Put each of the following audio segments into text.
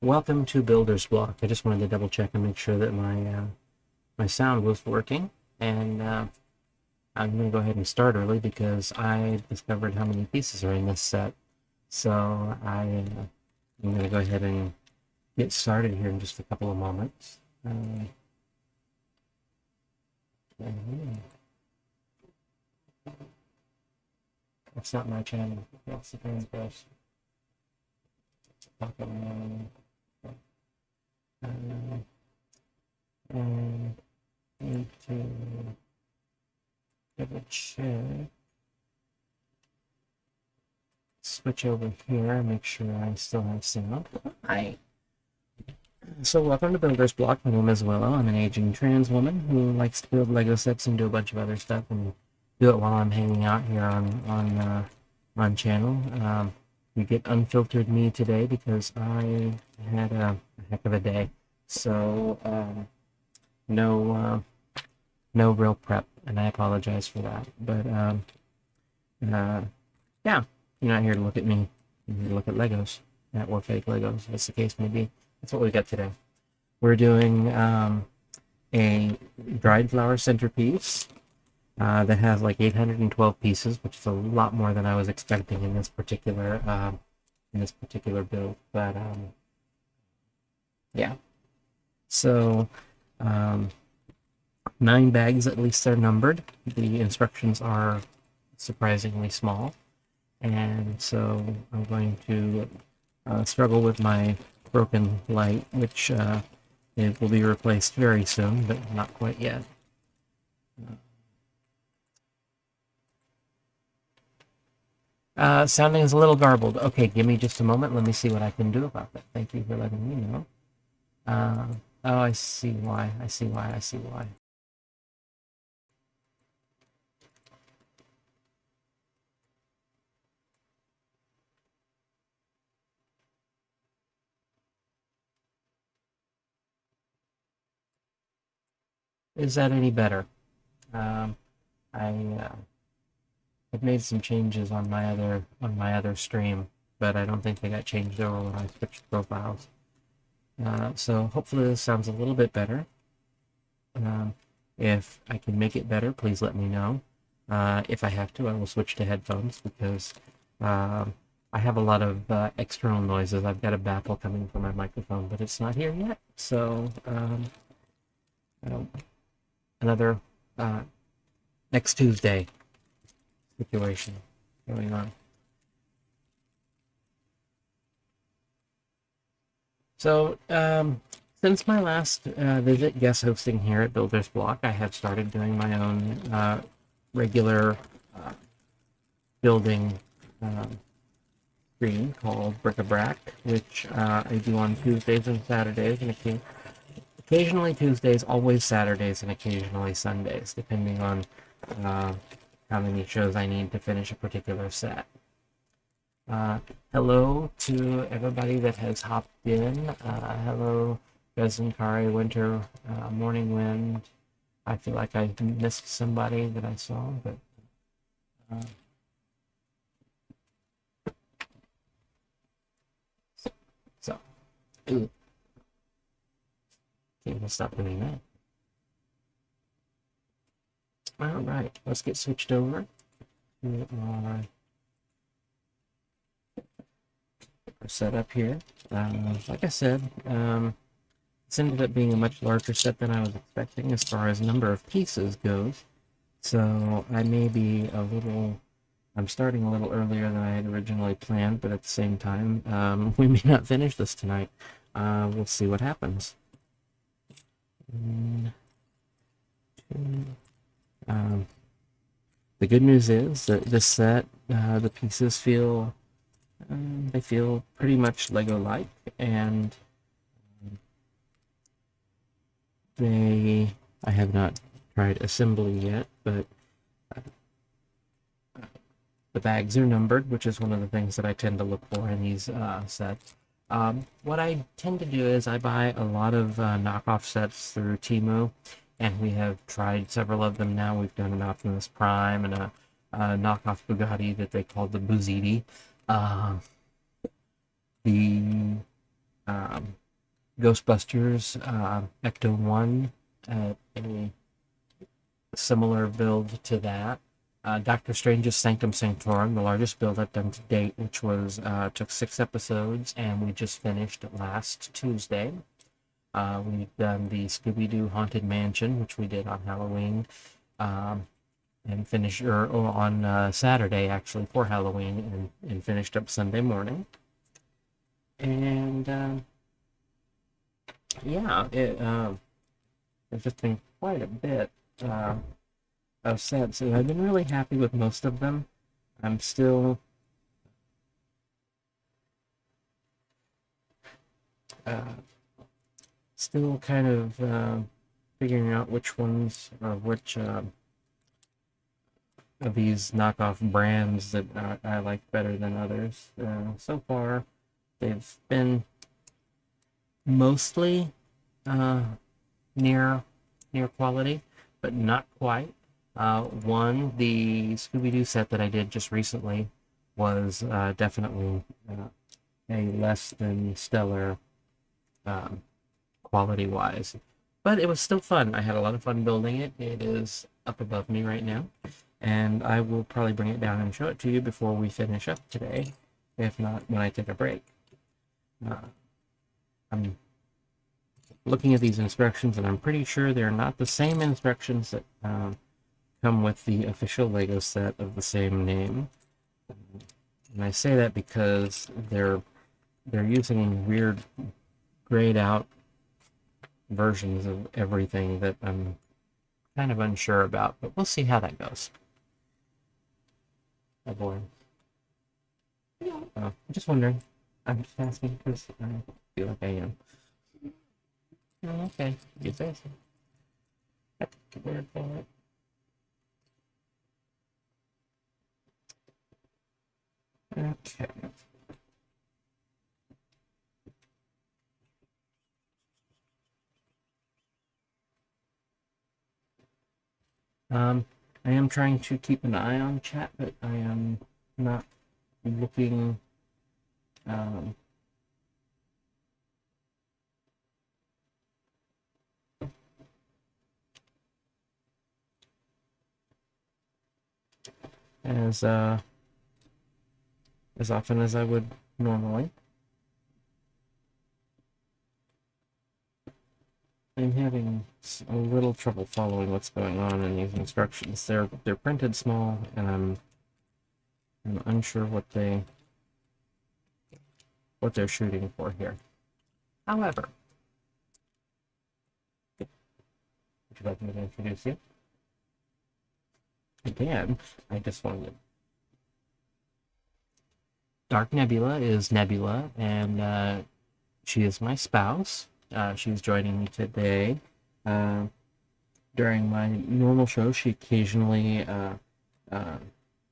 Welcome to Builder's Block. I just wanted to double check and make sure that my sound was working, and I'm going to go ahead and start early because I discovered how many pieces are in this set. So I'm going to go ahead and get started here in just a couple of moments. That's not my channel. That's the parent bus. And need to double check. Switch over here, make sure I still have sound. Hi. So welcome to Builder's Block. My name is Willow. I'm an aging trans woman who likes to build Lego sets and do a bunch of other stuff and do it while I'm hanging out here on channel. You get unfiltered me today because I had a heck of a day. So no real prep, and I apologize for that. But yeah, you're not here to look at me. You're here to look at Legos, or fake Legos, as the case may be. That's what we got today. We're doing a dried flower centerpiece that has like 812 pieces, which is a lot more than I was expecting in this particular build. But yeah. So 9 bags at least are numbered. The instructions are surprisingly small, and so I'm going to struggle with my broken light, which it will be replaced very soon, but not quite yet. Sounding is a little garbled. Okay, give me just a moment. Let me see what I can do about that. Thank you for letting me know. Oh, I see why. I see why. I see why. Is that any better? I've made some changes on my other stream, but I don't think they got changed over when I switched profiles. So hopefully this sounds a little bit better. If I can make it better, please let me know. If I have to, I will switch to headphones because I have a lot of external noises. I've got a baffle coming from my microphone, but it's not here yet. So another next Tuesday situation going on. So since my last visit guest hosting here at Builder's Block, I have started doing my own regular building stream called Bric-a-Brac, which I do on Tuesdays and Saturdays, and occasionally Tuesdays, always Saturdays, and occasionally Sundays, depending on how many shows I need to finish a particular set. Hello to everybody that has hopped in. Hello, Bezankari, Winter, Morning Wind. I feel like I missed somebody that I saw, but so okay, we'll stop doing that. All right, let's get switched over to our setup here. Like I said, this ended up being a much larger set than I was expecting as far as number of pieces goes. So I may be I'm starting a little earlier than I had originally planned, but at the same time, we may not finish this tonight. We'll see what happens. The good news is that this set, the pieces feel they feel pretty much Lego-like, and I have not tried assembly yet, but the bags are numbered, which is one of the things that I tend to look for in these sets. What I tend to do is I buy a lot of knockoff sets through Temu, and we have tried several of them now. We've done an Optimus Prime and a knockoff Bugatti that they called the Buziti. the um, Ghostbusters Ecto 1 at a similar build to that. Doctor Strange's Sanctum Sanctorum, the largest build I've done to date, which was took 6 episodes, and we just finished last Tuesday. We've done the Scooby-Doo Haunted Mansion, which we did on Halloween, and finished on Saturday actually for Halloween, and finished up Sunday morning. And yeah, it's just been quite a bit of sets, and I've been really happy with most of them. I'm still kind of figuring out which ones or which of these knockoff brands that I like better than others. So far, they've been mostly near quality, but not quite. The Scooby-Doo set that I did just recently was definitely a less than stellar quality-wise, but it was still fun. I had a lot of fun building it. It is up above me right now, and I will probably bring it down and show it to you before we finish up today, if not when I take a break. I'm looking at these instructions, and I'm pretty sure they're not the same instructions that come with the official Lego set of the same name. And I say that because they're using weird grayed out versions of everything that I'm kind of unsure about, but we'll see how that goes. Oh boy. I'm just wondering. I'm just asking because I feel like I am. Oh, okay, you say so. That's weird for it. Okay. I am trying to keep an eye on chat, but I am not looking as often as I would normally. I'm having a little trouble following what's going on in these instructions. They're printed small, and I'm unsure what they're shooting for here. However, would you like me to introduce you? Again, I just wanted. Dark Nebula is Nebula, and she is my spouse. She's joining me today. During my normal show, she occasionally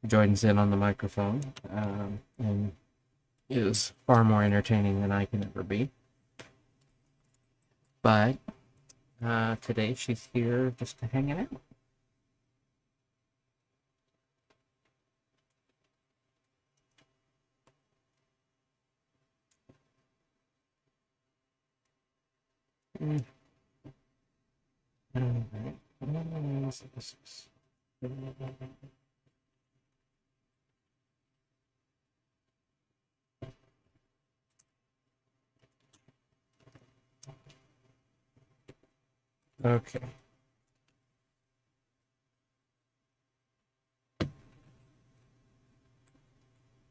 joins in on the microphone and is far more entertaining than I can ever be. But today she's here just to hang out. Okay.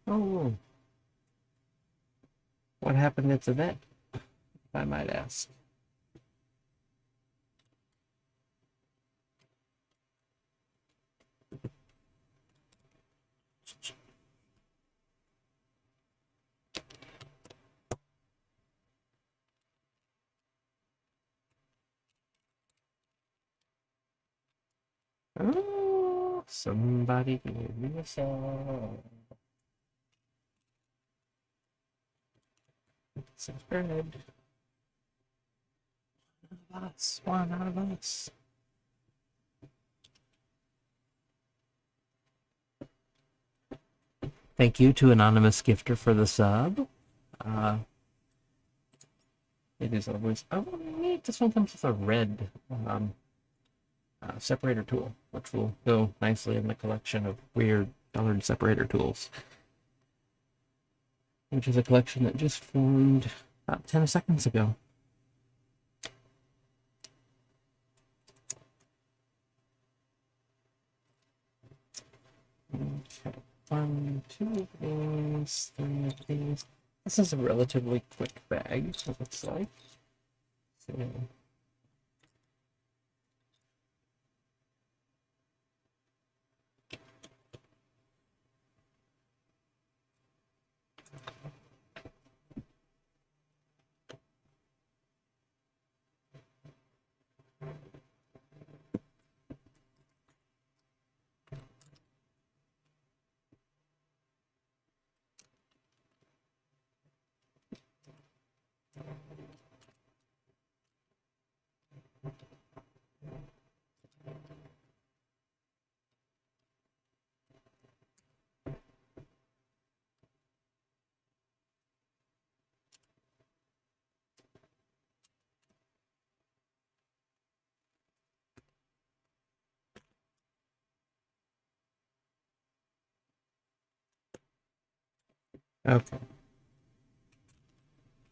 Oh, what happened at the event, if I might ask? Oh, somebody give me a song. Subscribe. One out of us. Thank you to Anonymous Gifter for the sub. It is always, oh, neat. This one comes with a red separator tool, which will go nicely in the collection of weird colored separator tools, which is a collection that just formed about 10 seconds ago. Okay, 1, 2 of these, 3 of these. This is a relatively quick bag, it looks like. So, okay.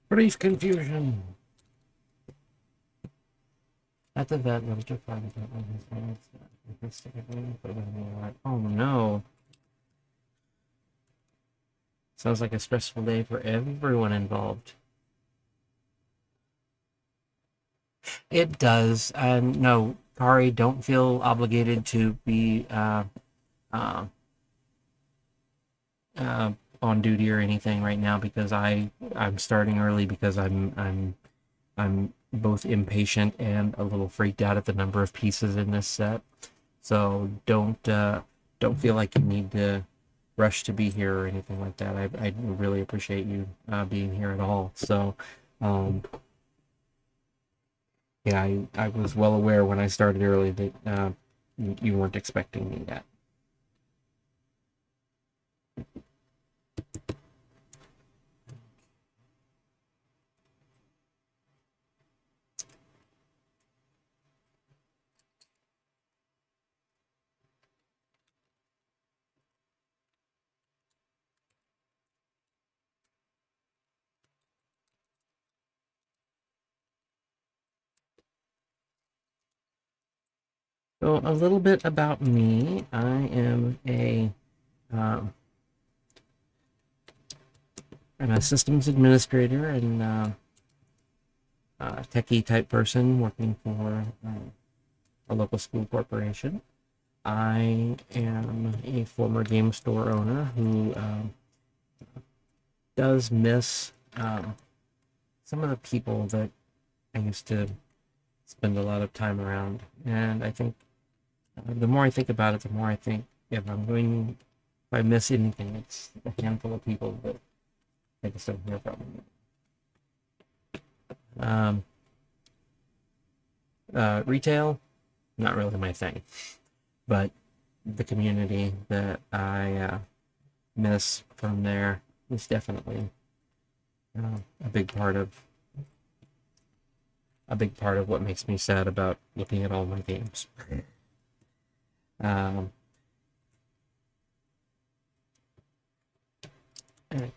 Brief confusion. At the vet, let to find out when his hands. Oh no. Sounds like a stressful day for everyone involved. It does. And no, Kari, don't feel obligated to be uh, on duty or anything right now because I'm starting early because I'm both impatient and a little freaked out at the number of pieces in this set. So don't feel like you need to rush to be here or anything like that. I really appreciate you being here at all. So yeah, I was well aware when I started early that you weren't expecting me yet. So a little bit about me. I am um, I'm a systems administrator and techie type person working for a local school corporation. I am a former game store owner who does miss some of the people that I used to spend a lot of time around. And I think the more I think about it, the more I think if I miss anything, it's a handful of people that I just don't hear from. Retail, not really my thing, but the community that I miss from there is definitely a big part of what makes me sad about looking at all my games. Um, a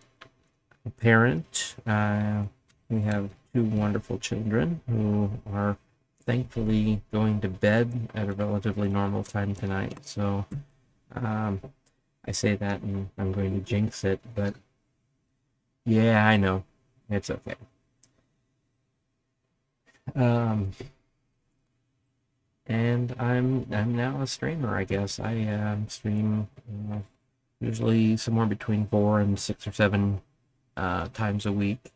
parent. We have 2 wonderful children who are thankfully going to bed at a relatively normal time tonight. So I say that and I'm going to jinx it, but yeah, I know. It's okay. And I'm now a streamer, I guess. I stream usually somewhere between 4 and 6 or 7 times a week.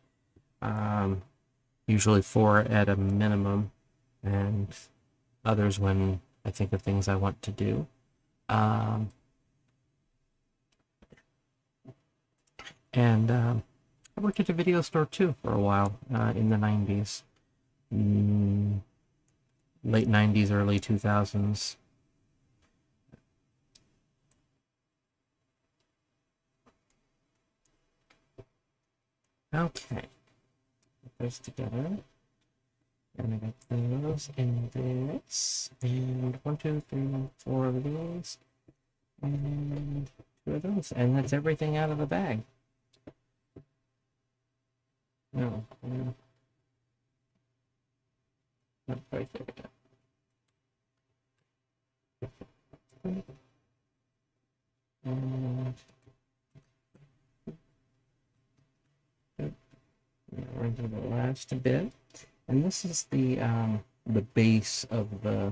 Usually 4 at a minimum, and others when I think of things I want to do. And I worked at a video store too for a while in the 90s. Late 90s, early 2000s. Okay, put those together. And I got those and this, and 1, 2, 3, 4 of these, and 2 of those, and that's everything out of the bag. No, not quite there yet. And we're into the last bit, and this is the base of uh,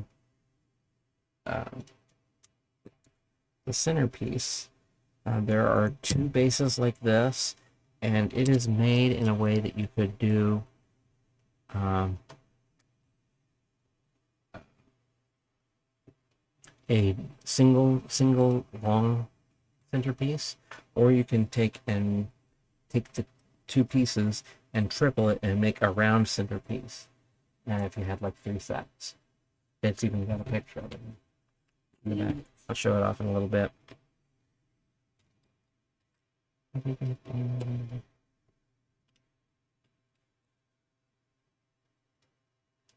the centerpiece. There are 2 bases like this, and it is made in a way that you could do a single long centerpiece, or you can take the 2 pieces and triple it and make a round centerpiece. And if you had like 3 sets, it's even got a picture of it in the back. I'll show it off in a little bit.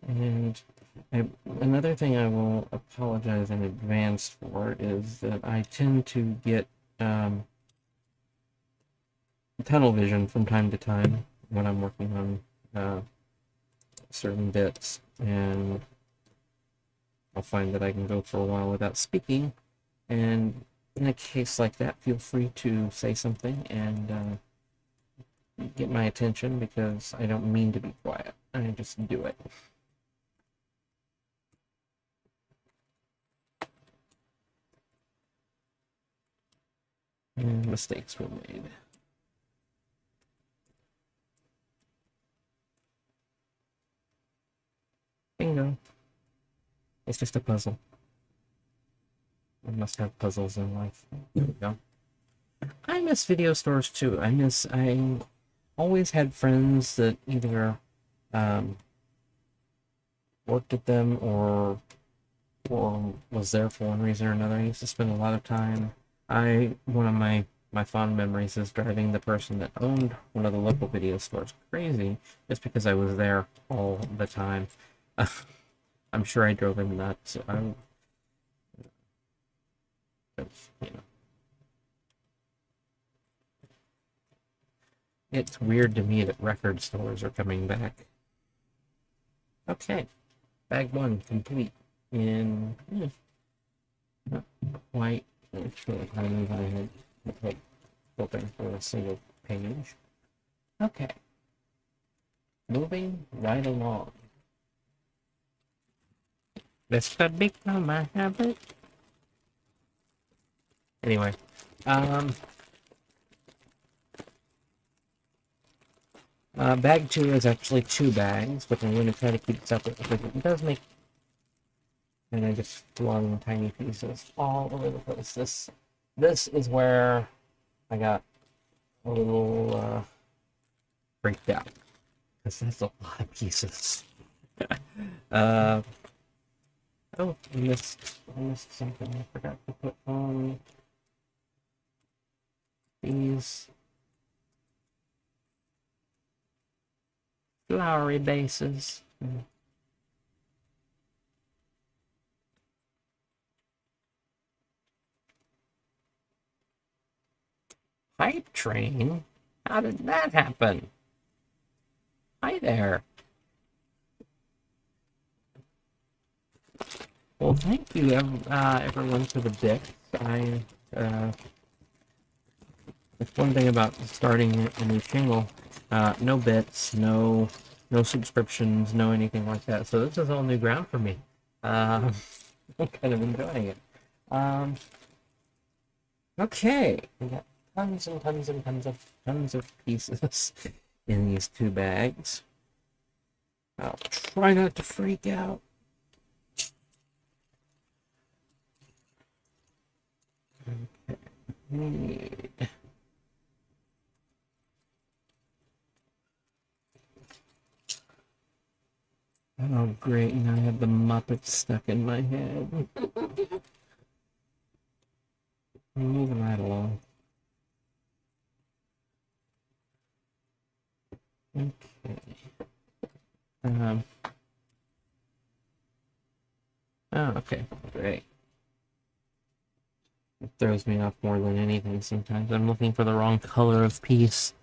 And another thing I will apologize in advance for is that I tend to get tunnel vision from time to time when I'm working on certain bits, and I'll find that I can go for a while without speaking, and in a case like that, feel free to say something and get my attention, because I don't mean to be quiet. I just do it. And mistakes were made. Bingo. It's just a puzzle. I must have puzzles in life. There we go. I miss video stores too. I always had friends that either worked at them or was there for one reason or another. I used to spend a lot of time. One of my fond memories is driving the person that owned one of the local video stores crazy, just because I was there all the time. I'm sure I drove him nuts. You know, it's weird to me that record stores are coming back. Okay, bag 1 complete in not quite. Actually, I knew I had open for a single page. Okay, moving right along. This could become a habit. Anyway, bag 2 is actually 2 bags, but I'm going to try to keep it separate because it does make, and I just flung tiny pieces all over the place. This is where I got a little freaked out, because that's a lot of pieces. Oh, I missed something. I forgot to put on these flowery bases. Hype train? How did that happen? Hi there. Well, thank you, everyone, for the bits. It's one thing about starting a new channel. No bits, no subscriptions, no anything like that. So this is all new ground for me. I'm kind of enjoying it. Okay, we got tons and tons of pieces in these 2 bags. I'll try not to freak out. Okay. Need. Oh, great, now I have the Muppets stuck in my head. Moving right along. Okay. Oh, okay, great. It throws me off more than anything sometimes. I'm looking for the wrong color of piece.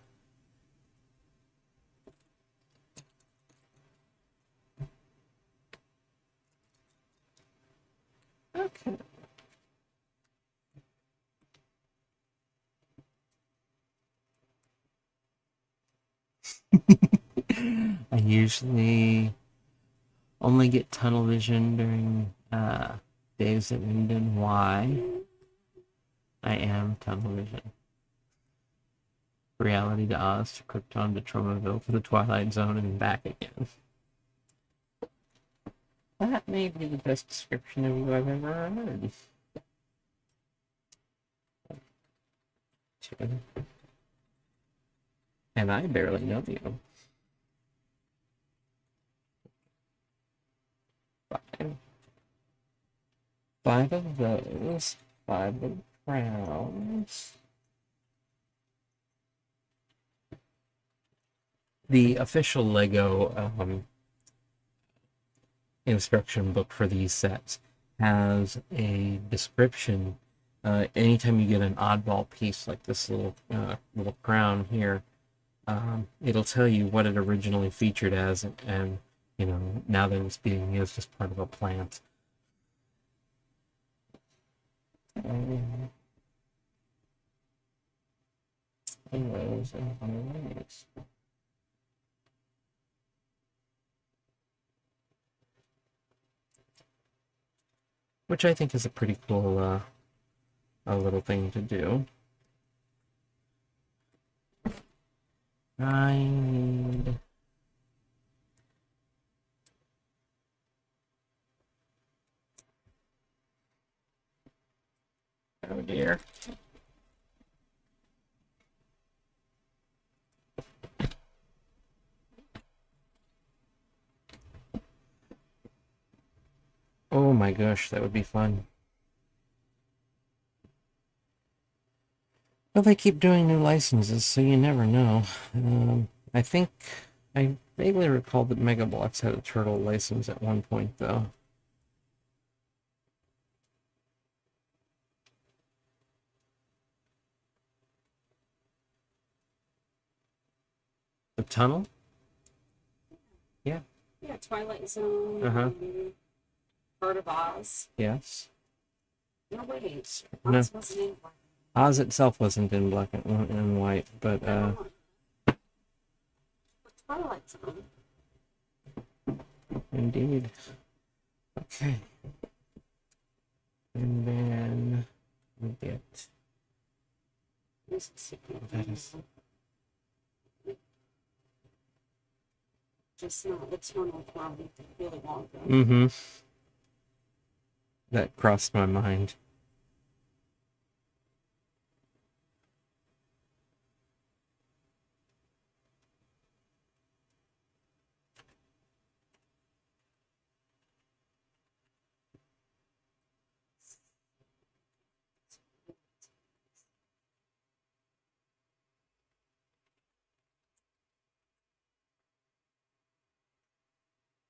Okay. I usually only get tunnel vision during days that end in Y. I am tunnel vision. Reality to Oz, to Krypton, to Tromaville, to the Twilight Zone, and back again. That may be the best description of you I've ever heard. And I barely know you. Five. Five of those. Five of crowns. The official Lego instruction book for these sets has a description. Anytime you get an oddball piece like this little crown here, it'll tell you what it originally featured as, and you know, now that it's being used as part of a plant. Which I think is a pretty cool a little thing to do. I need... Oh dear. Oh my gosh, that would be fun. Well, they keep doing new licenses, so you never know. I think I vaguely recall that Mega Bloks had a turtle license at one point, though. The tunnel? Yeah. Yeah, Twilight Zone. Uh-huh. Part of Oz. Yes. No, wait. No. Oz wasn't in black. Oz itself wasn't in black and white, but Twilight Zone. Indeed. Okay. And then we get that is just not the tunnel from Willy Wonka. mm-hmm. That crossed my mind.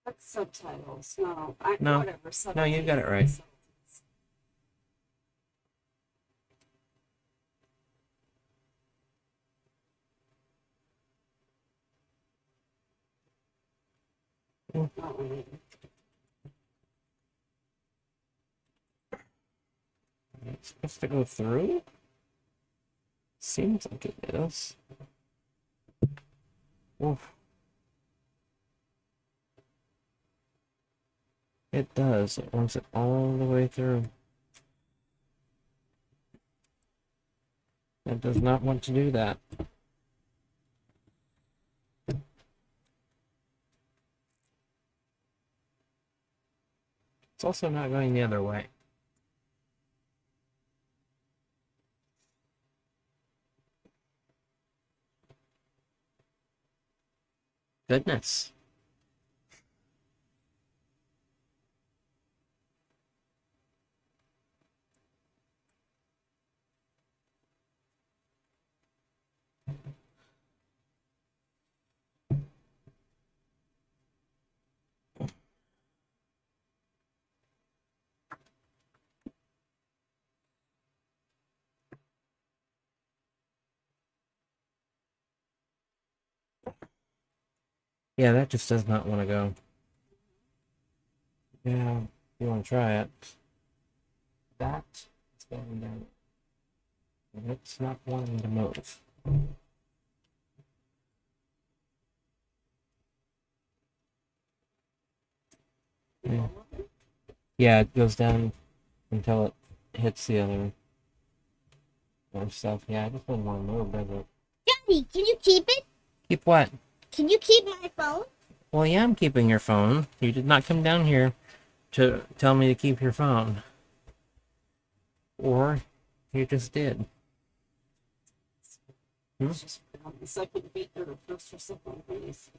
That's subtitles. No, whatever. Subtitles. No, you got it right. It's supposed to go through? Seems like it is. Oof. It does. It wants it all the way through. It does not want to do that. It's also not going the other way. Goodness. Yeah, that just does not want to go. Yeah, you want to try it. That is going down. And it's not wanting to move. Yeah. Yeah, it goes down until it hits the other stuff. Yeah, it just doesn't want to move, does it? Daddy, can you keep it? Keep what? Can you keep my phone? Well, yeah, I'm keeping your phone. You did not come down here to tell me to keep your phone. Or you just did. Hmm? It's just on the second beat or the first or second piece.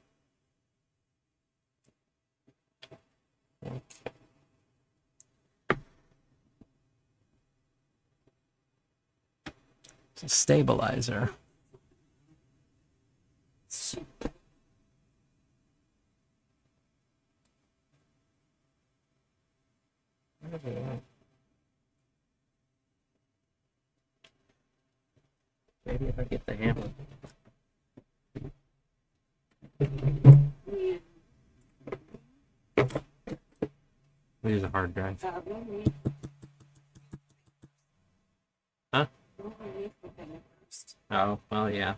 It's a stabilizer. Maybe if I get the hammer. We use a hard drive. Huh? Oh, well, yeah.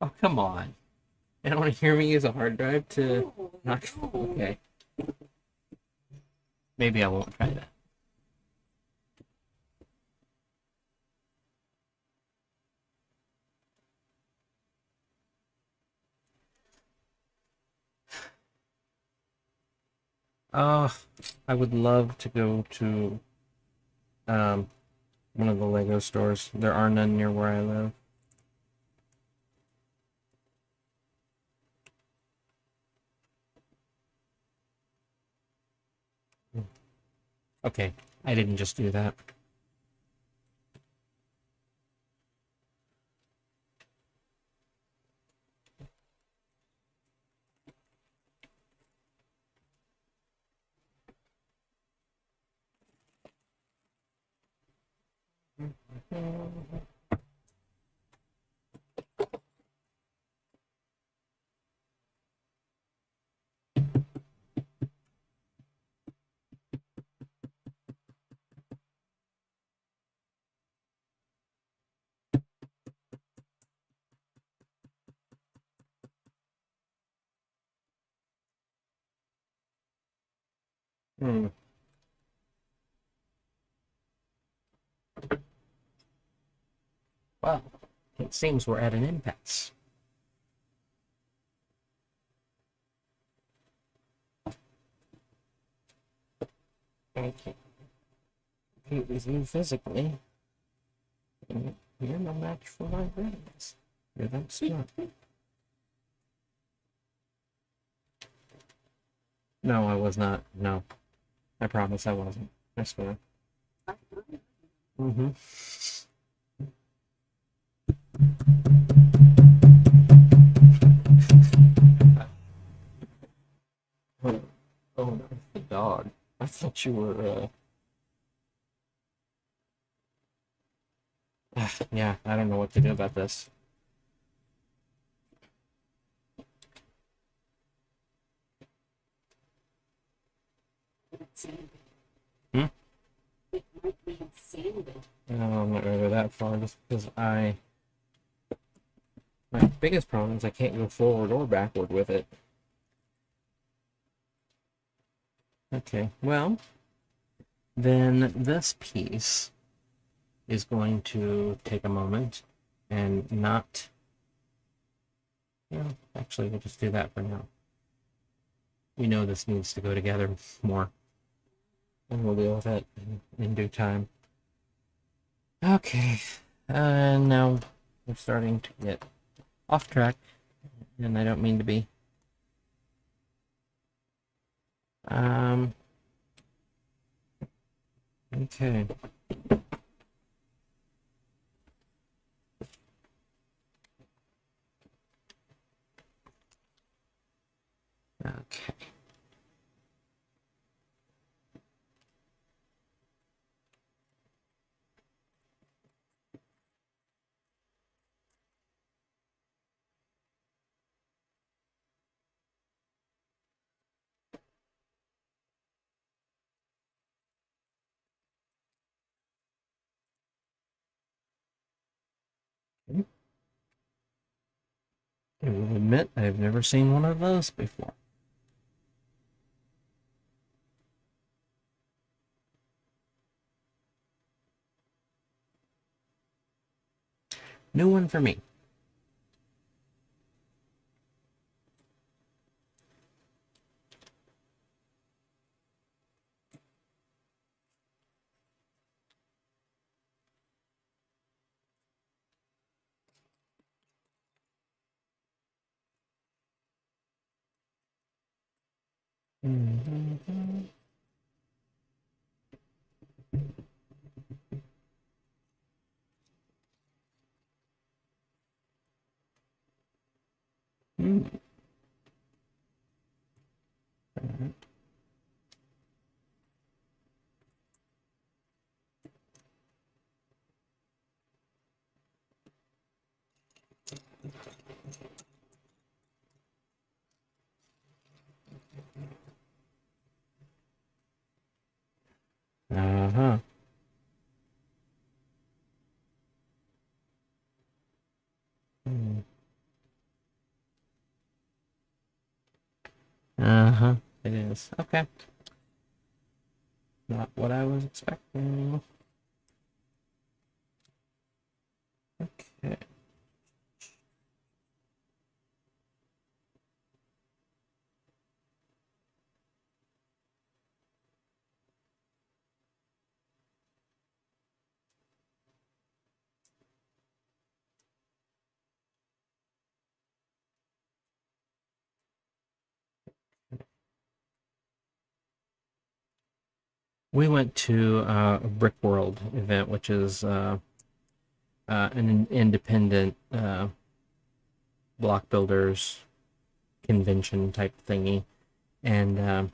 Oh, come on. You don't want to hear me use a hard drive to knock. Okay. Maybe I won't try that. Oh, I would love to go to one of the Lego stores. There are none near where I live. Okay, I didn't just do that. Hmm. Well, it seems we're at an impasse. I can't compete with you physically. You're no match for my brains. You're that smart. No, I was not. No. I promise I wasn't. I swear. Mm-hmm. Oh, oh no, the dog. I thought you were, yeah, I don't know what to do about this. Hmm? It might be insanity. No, I'm not gonna go that far just because my biggest problem is I can't go forward or backward with it. Okay, well, then this piece is going to take a moment and not, actually, we'll just do that for now. We know this needs to go together more, and we'll deal with it in due time. Okay, and now we're starting to get off track, and I don't mean to be. Okay. Okay. I will admit I've never seen one of those before. New one for me. Mm-hmm. Mm. Uh-huh. Mm. Uh-huh. It is. Okay. Not what I was expecting. Okay. We went to a Brick World event, which is an independent block builders convention type thingy, and uh,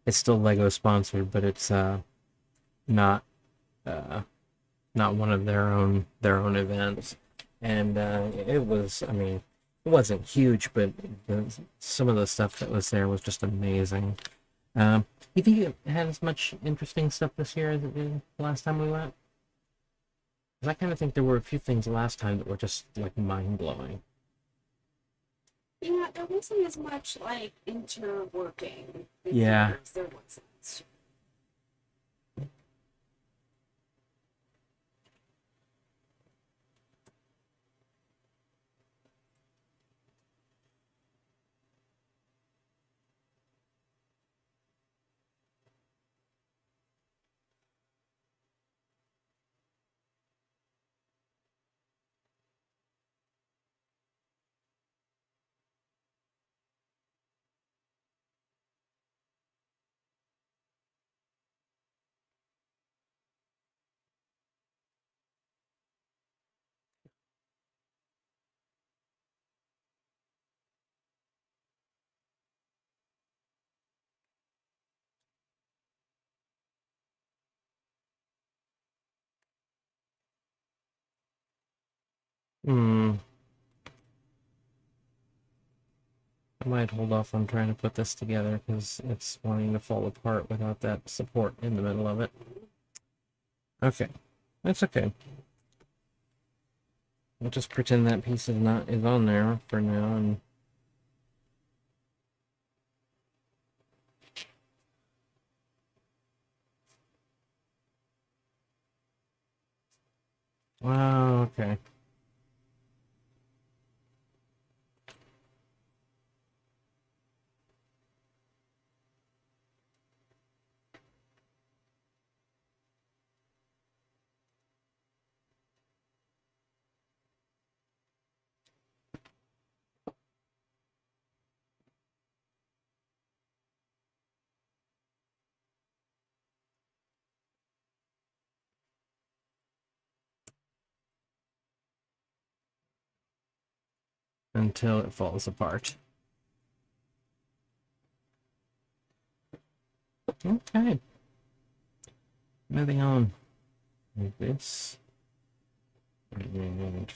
it's still Lego sponsored, but it's not uh, not one of their own events. And it was, I mean, it wasn't huge, but some of the stuff that was there was just amazing. You think it had as much interesting stuff this year as it did last time we went? Because I kind of think there were a few things last time that were just like mind blowing. Yeah, there wasn't as much like interworking. Yeah. As there was last year. Hmm. I might hold off on trying to put this together because it's wanting to fall apart without that support in the middle of it. Okay, that's okay. We'll just pretend that piece is on there for now, and wow, okay. Until it falls apart. Okay, moving on. Like this. And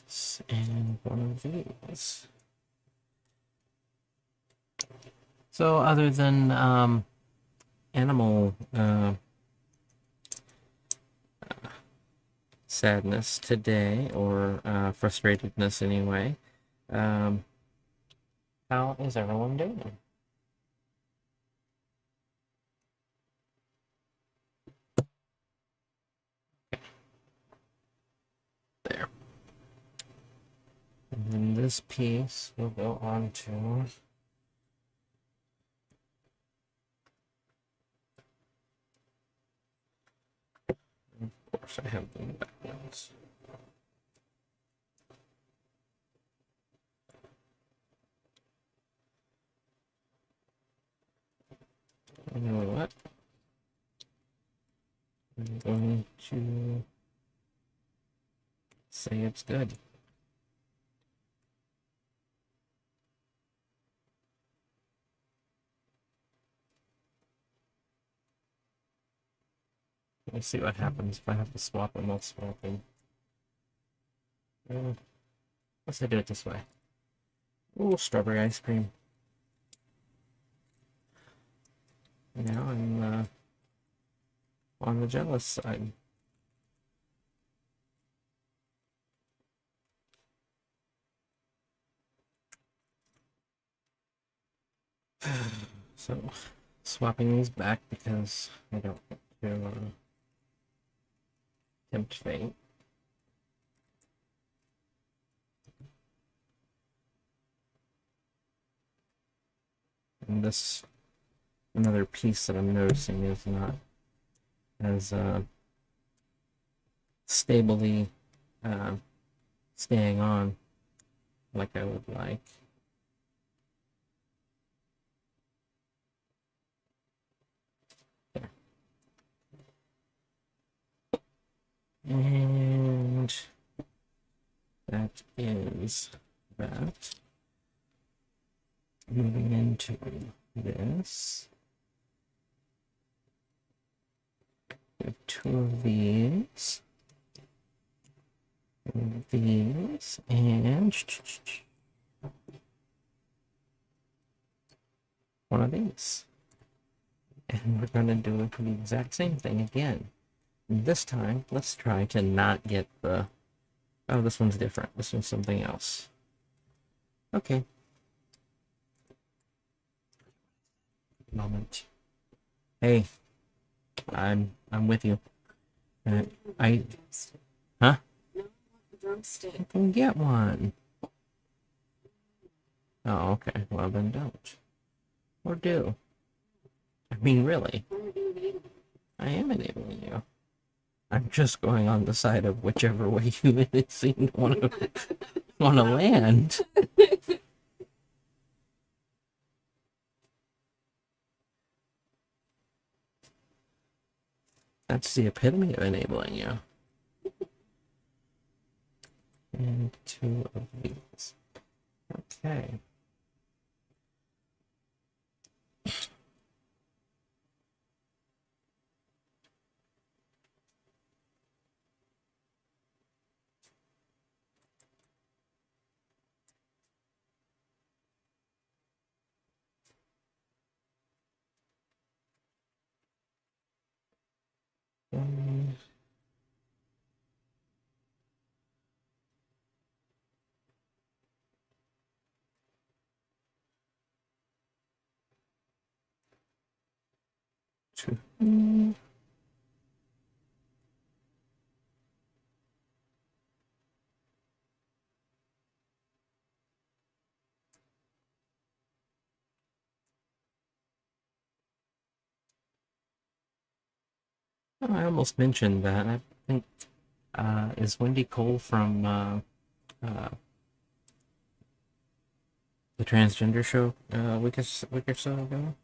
this. And one of these. So other than animal sadness today, or frustratedness anyway. Um, how is everyone doing? There. And then this piece will go on to of course I have them backwards. You know what? I'm going to say it's good. Let me see what happens if I have to swap them. I'll swap them. Let's do it this way. Ooh, strawberry ice cream. Now I'm on the jealous side. So, swapping these back because I don't want to tempt fate. And this, another piece that I'm noticing is not as stably staying on like I would like. There. And that is that. Moving into this. We have two of these. And these. And one of these. And we're going to do the exact same thing again. This time, let's try to not get the... Oh, this one's different. This one's something else. Okay. Moment. Hey, I'm with you. I huh? No, the drumstick. I can get one. Oh, okay. Well then don't. Or do. I mean, really. I am enabling you. I'm just going on the side of whichever way you seem to want to land. That's the epitome of enabling you. And two of these. Okay. Um, two. Oh, I almost mentioned that. I think is Wendy Cole from the transgender show week or so ago.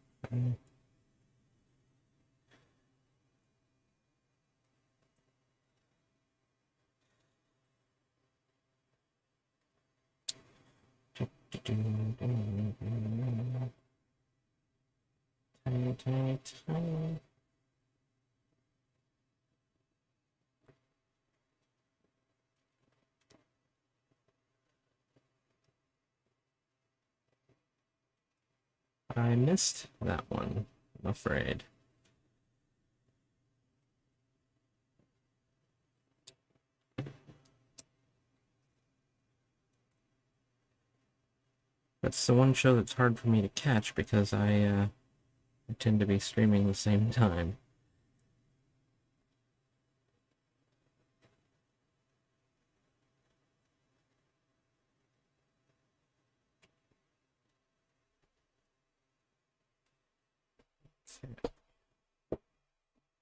Tiny, tiny, tiny. I missed that one, I'm afraid. That's the one show that's hard for me to catch because I tend to be streaming the same time.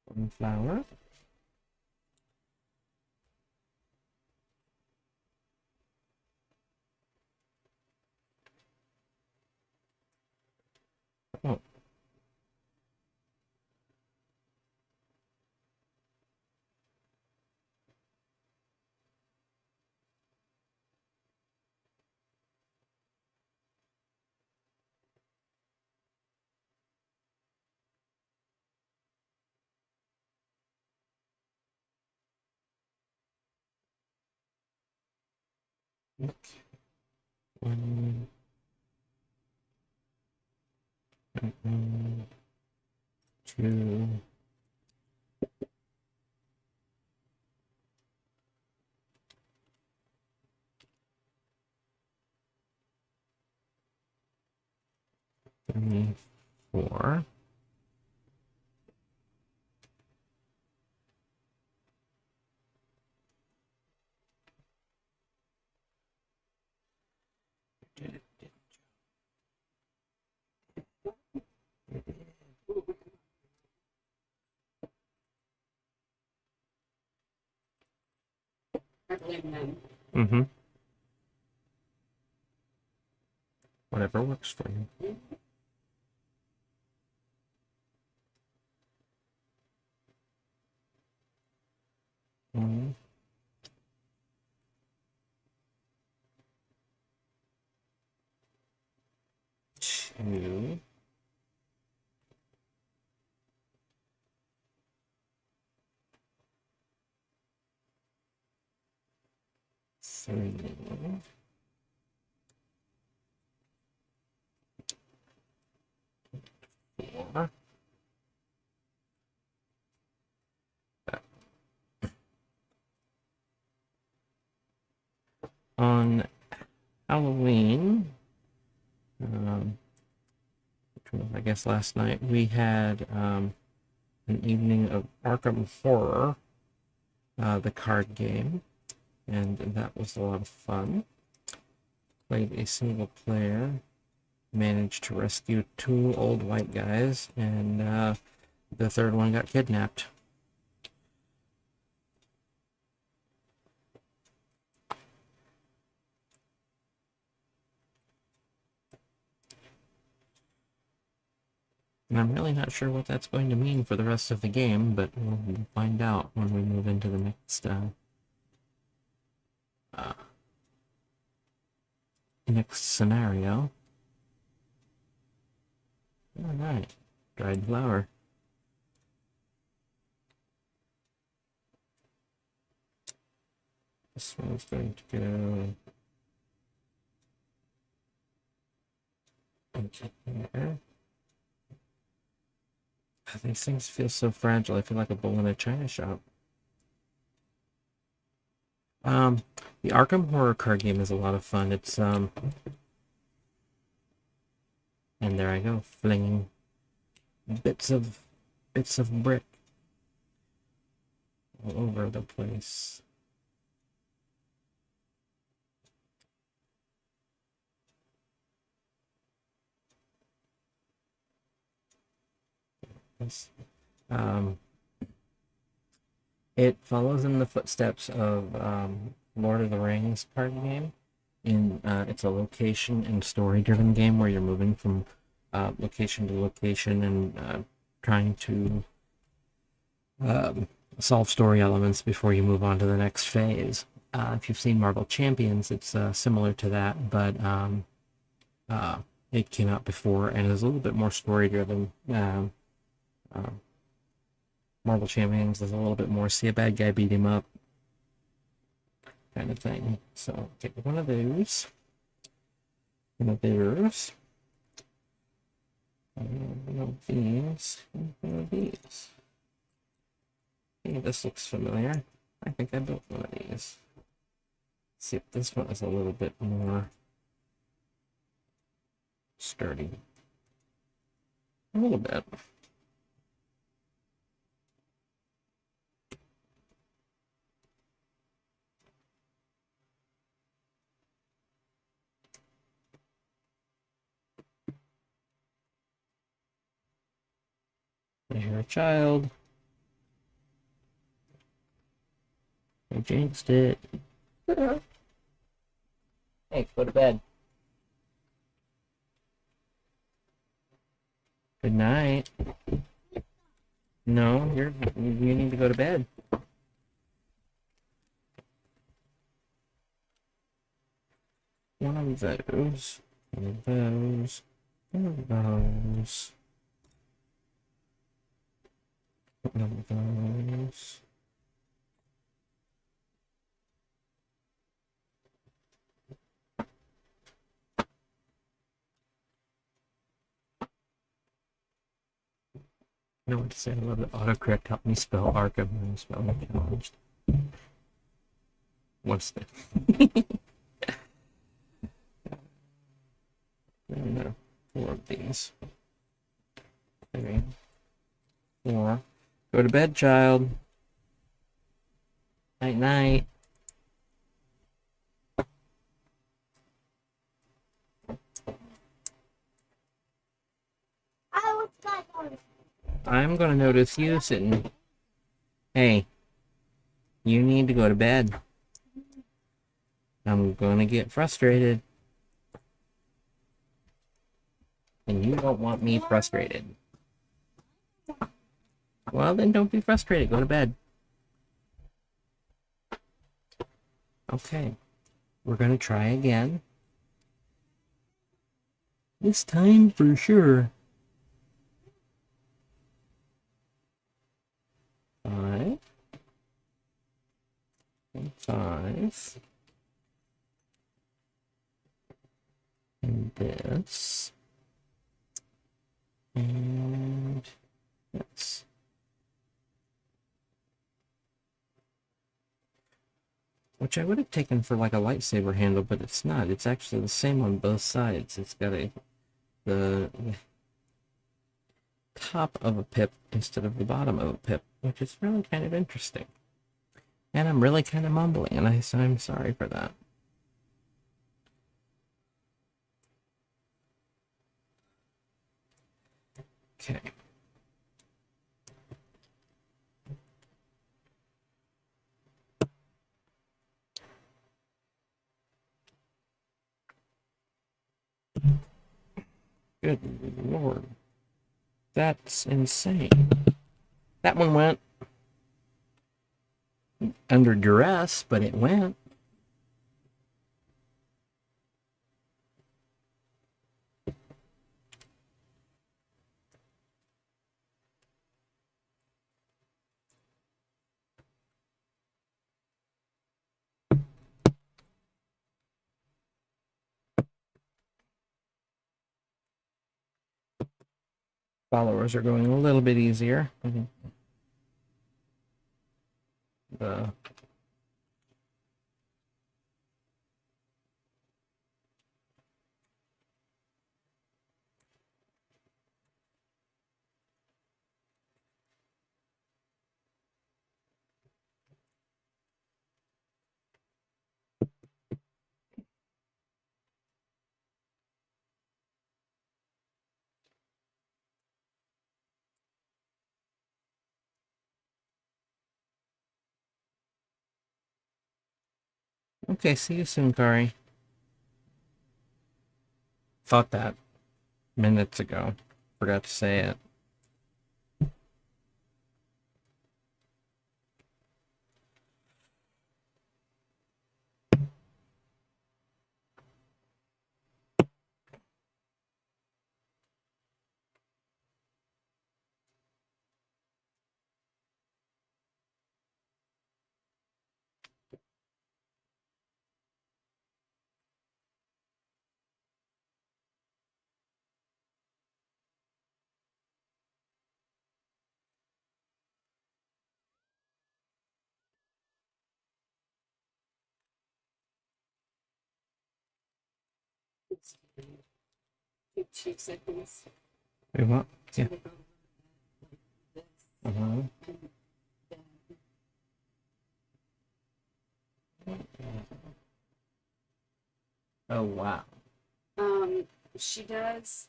One flower. Oh. Okay. One, two, 3, 4. I believe none. Mm-hmm. Whatever works for you. One, two, three, four. On Halloween, which was, I guess, last night, we had an evening of Arkham Horror, the card game, and that was a lot of fun. Played a single player, managed to rescue 2 old white guys, and the third one got kidnapped. And I'm really not sure what that's going to mean for the rest of the game, but we'll find out when we move into the next scenario. Alright, dried flower. This one's going to go into here. These things feel so fragile. I feel like a bull in a china shop. The Arkham Horror card game is a lot of fun. It's and there I go, flinging bits of brick all over the place. Yes. It follows in the footsteps of Lord of the Rings card game. It's a location and story-driven game where you're moving from location to location and trying to solve story elements before you move on to the next phase. If you've seen Marvel Champions, it's similar to that, but it came out before and is a little bit more story-driven. Marvel Champions is a little bit more see a bad guy beat him up kind of thing. So take one of those, one of theirs, one of these, and one of these. Hey, this looks familiar. I think I built one of these. Let's see if this one is a little bit more sturdy. A little bit. You're a child. I jinxed it. Hey, go to bed. Good night. No, you need to go to bed. One of those. One of those. One of those. One of those. I know what to say. I love that autocorrect helped me spell Arkham when I'm spelling challenged. What's that? I don't know. 4 of these. 3, 4. Go to bed, child. Night night. I was going. I'm gonna notice you sitting. Hey, you need to go to bed. I'm gonna get frustrated. And you don't want me frustrated. Well, then don't be frustrated. Go to bed. Okay. We're gonna try again. This time for sure. 5 and 5. And this. And this. Which I would have taken for like a lightsaber handle, but it's not. It's actually the same on both sides. It's got the top of a pip instead of the bottom of a pip, which is really kind of interesting. And I'm really kind of mumbling, and I'm sorry for that. Okay. Good Lord. That's insane. That one went under duress, but it went. Followers are going a little bit easier. The Okay, see you soon, Kari. Thought that minutes ago. Forgot to say it. Take 2 seconds We want. to Yeah. look over this, Uh-huh. and Oh wow. she does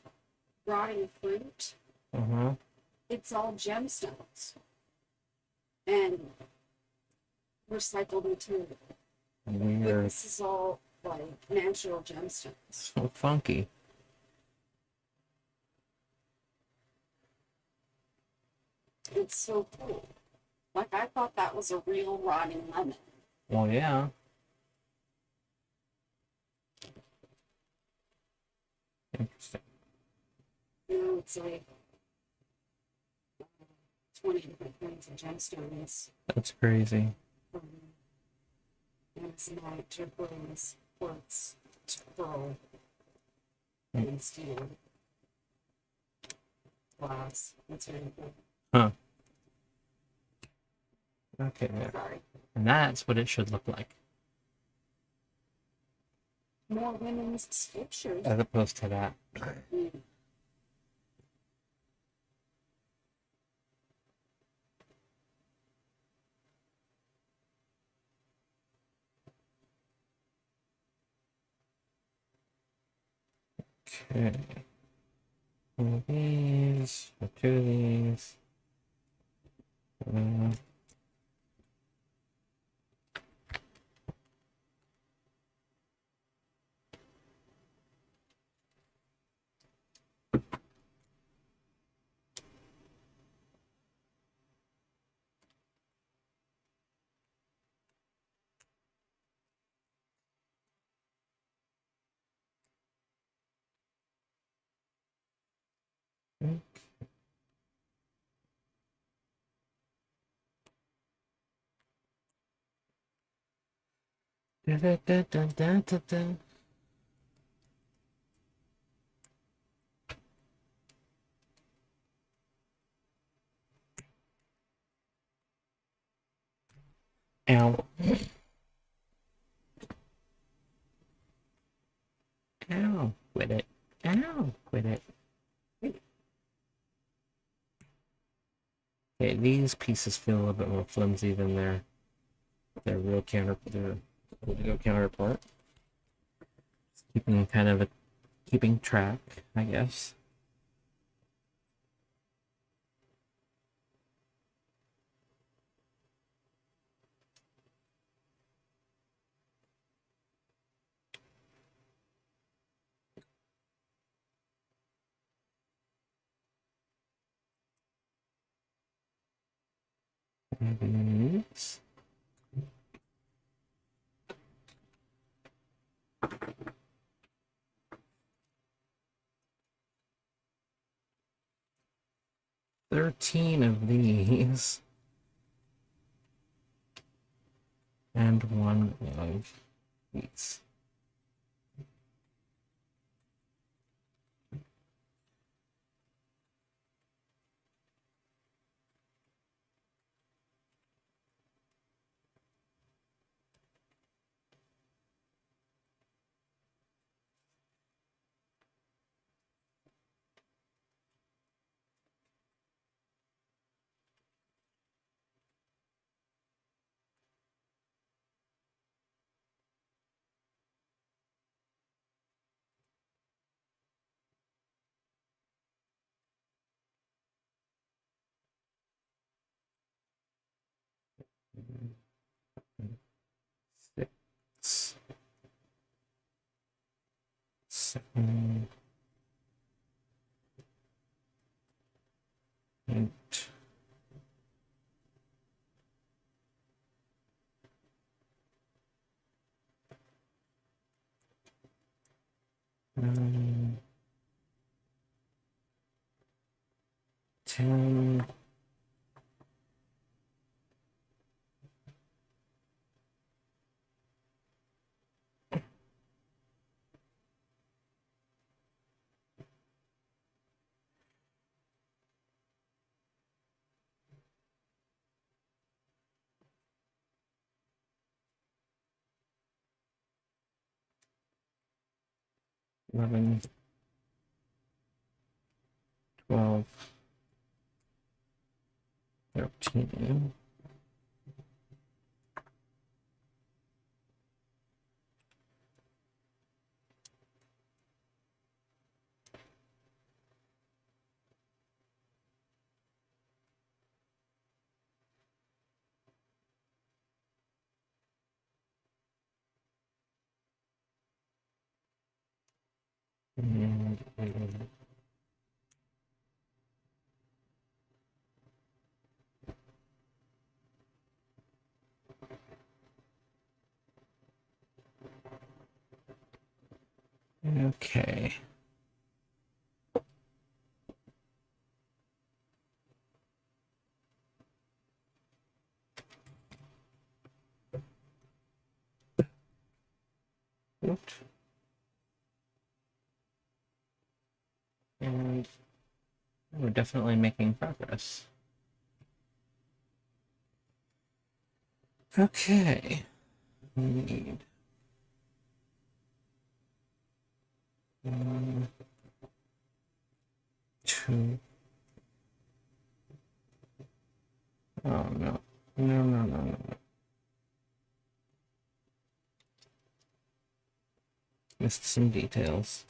rotting fruit. Uh-huh. It's all gemstones and recycled material. But Weird. this is all like natural gemstones. So funky. It's so cool. Like I thought that was a real rotting lemon. Well, yeah. Interesting. You know, it's like 20 different kinds of gemstones That's crazy. from amazonite, turquoise, quartz, to pearl, and steel, glass. That's very cool. Huh. Okay. Sorry. And that's what it should look like. More women's sculptures. As opposed to that. Mm. Okay. One of these, or two of these. Uh, da, da, da, da, da, da, da. Ow. Ow. Quit it. Ow. Quit it. Okay, these pieces feel a little bit more flimsy than their real their Lego counterpart. Just keeping track, I guess. These. $13 of these. And one of these. Six. 7. 8. 9. 10. 11. 12, 13. And okay. Oops. And we're definitely making progress. Okay. We need 1, 2. Oh no. No, no, no, no, no. Missed some details.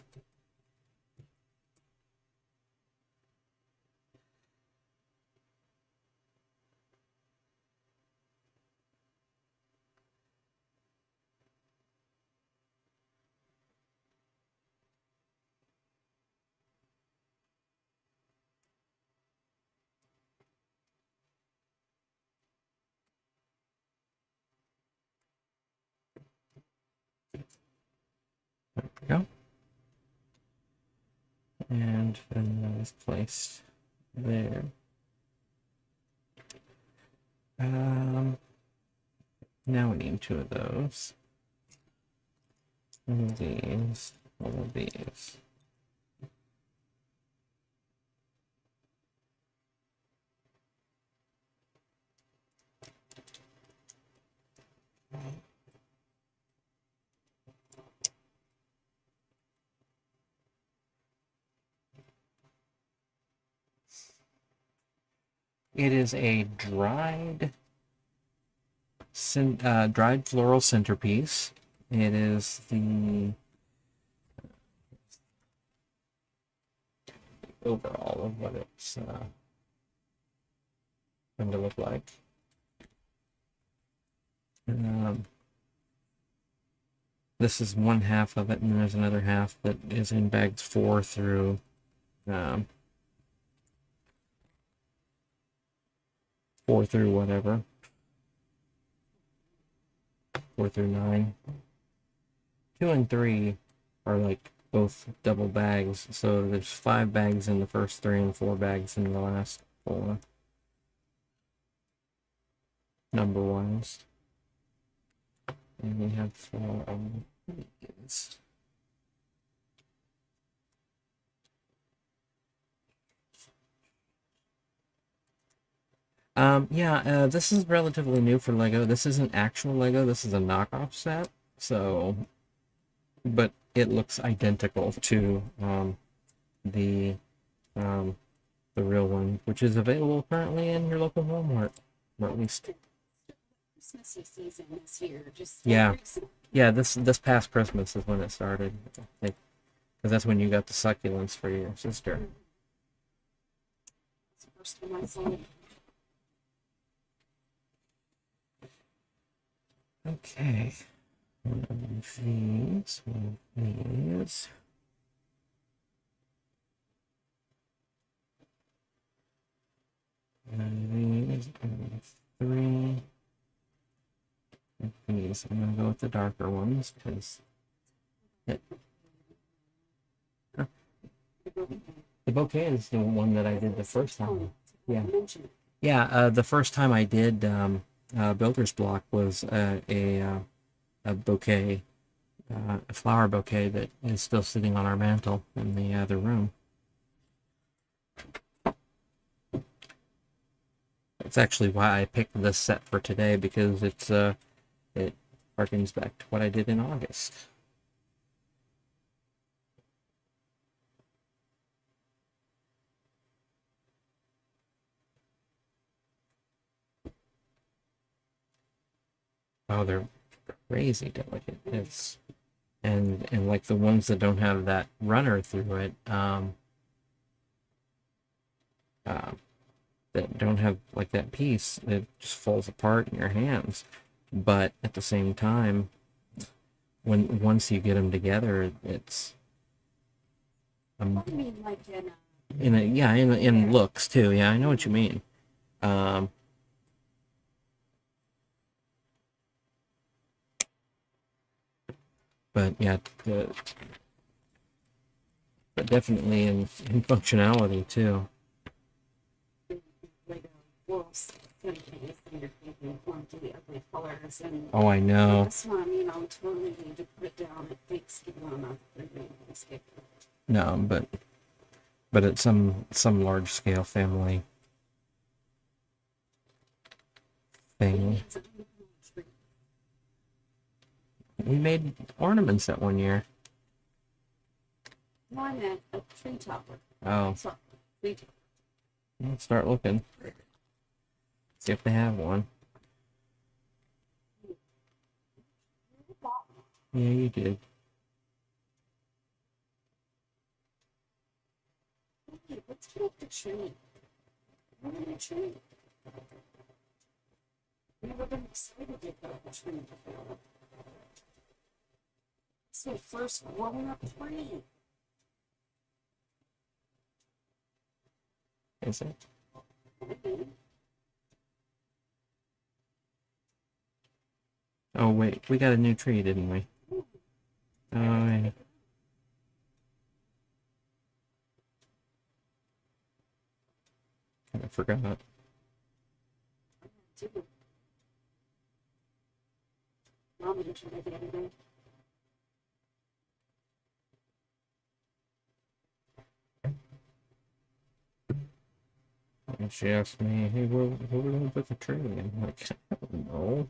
There we go. And then that is placed there. Now we need 2 of those. All of these. All of these. It is a dried floral centerpiece. It is the overall of what it's going to look like. This is one half of it, and there's another half that is in bags 4 through 4 through whatever. 4 through 9. 2 and 3 are like both double bags, so there's 5 bags in the first 3 and 4 bags in the last 4. Number ones. And we have 4 of these. This is relatively new for Lego. This isn't actual Lego, this is a knockoff set. So, but it looks identical to the real one, which is available currently in your local Walmart, or at least. Christmassy season this year, just Yeah. recent. Yeah, this past Christmas is when it started, because that's when you got the succulents for your sister. It's the first time I saw it. Okay. One of these, one of these. One of these, one of 3. Of these. I'm gonna go with the darker ones because the bouquet is the one that I did the first time. Yeah. Yeah, the first time I did builder's block was a bouquet, a flower bouquet that is still sitting on our mantle in the other room. That's actually why I picked this set for today, because it harkens back to what I did in August. Oh, they're crazy delicate. It's and like the ones that don't have that runner through it, uh, that don't have like that piece, it just falls apart in your hands. But at the same time, when once you get them together, it's I mean, like in looks too. Yeah, I know what you mean. Um, but yeah, but definitely in functionality too. Lego Floral City, and you're thinking plenty ugly colors, and Oh, I know. this one, you know, totally need to put it down at Thanksgiving on a Thanksgiving. No, but at some large scale family thing, It's a tree. we made ornaments that one year. No, I meant a tree topper. Oh, So, tree topper. let's start looking. See if they have one. Yeah, you did. Hey, let's put up the tree. What are the tree? We would have been excited to put up a tree. It's my first grown up tree. Is it? Oh wait, we got a new tree, didn't we? Oh, yeah. I forgot. Mom mentioned it the other day. And she asked me, "Hey, where are we gonna put the tree?" And I'm like, "I don't know."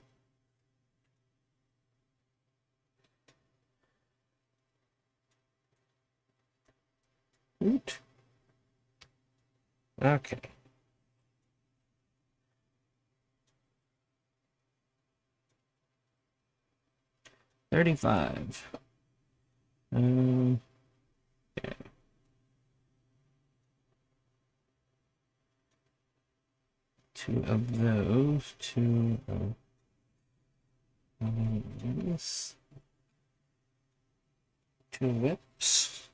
Oot. Okay. $35. Okay. Two of those, two of these, two whips.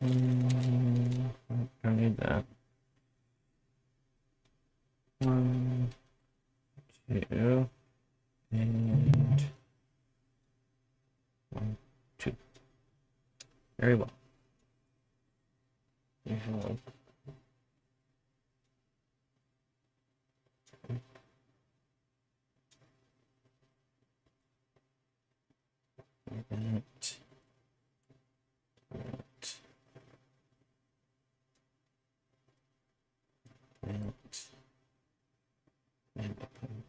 I need that. One, two, and one, two. Very well. You have that, that,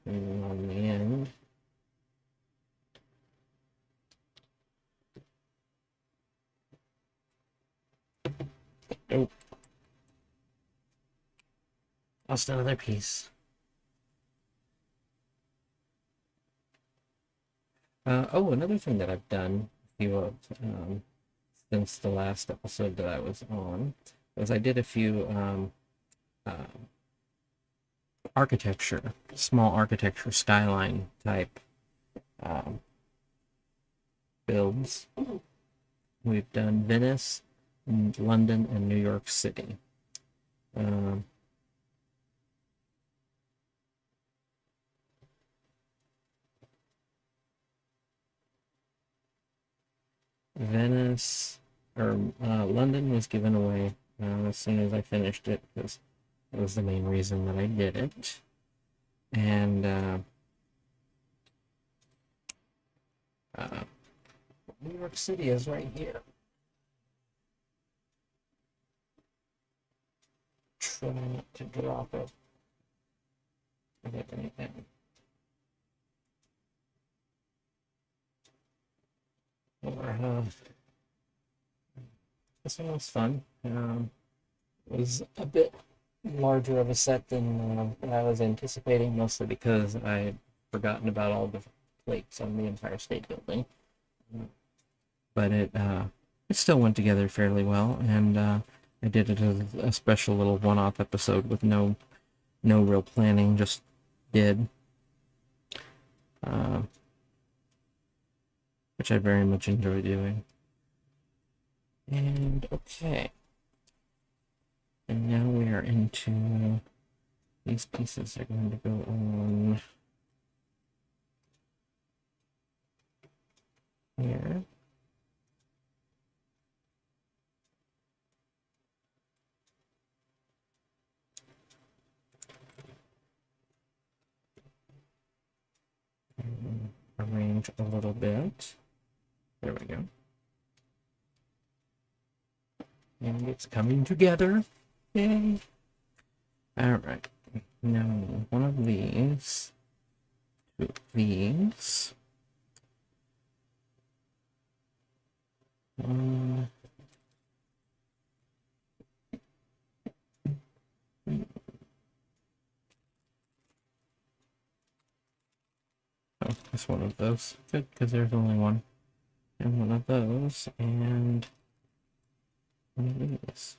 and on the end. Nope. Lost another piece. Oh, another thing that I've done, a few of, since the last episode that I was on, was I did a few architecture, small architecture skyline type um, builds. We've done Venice, London, and New York City. Venice or London was given away as soon as I finished it because it was the main reason that I did it. And New York City is right here. Try not to drop it. Forget anything. Or, this one was fun. was a bit larger of a set than I was anticipating, mostly because I had forgotten about all the plates on the Empire State Building. But it still went together fairly well, and I did it as a special little one-off episode with no real planning, just did, uh, which I very much enjoy doing. And okay, and now we are into these pieces are going to go on here. Arrange a little bit. There we go. And it's coming together. Yay! Alright. Now, one of these, two of these. One. Oh, just one of those. Good, because there's only one. And one of those, and one of these.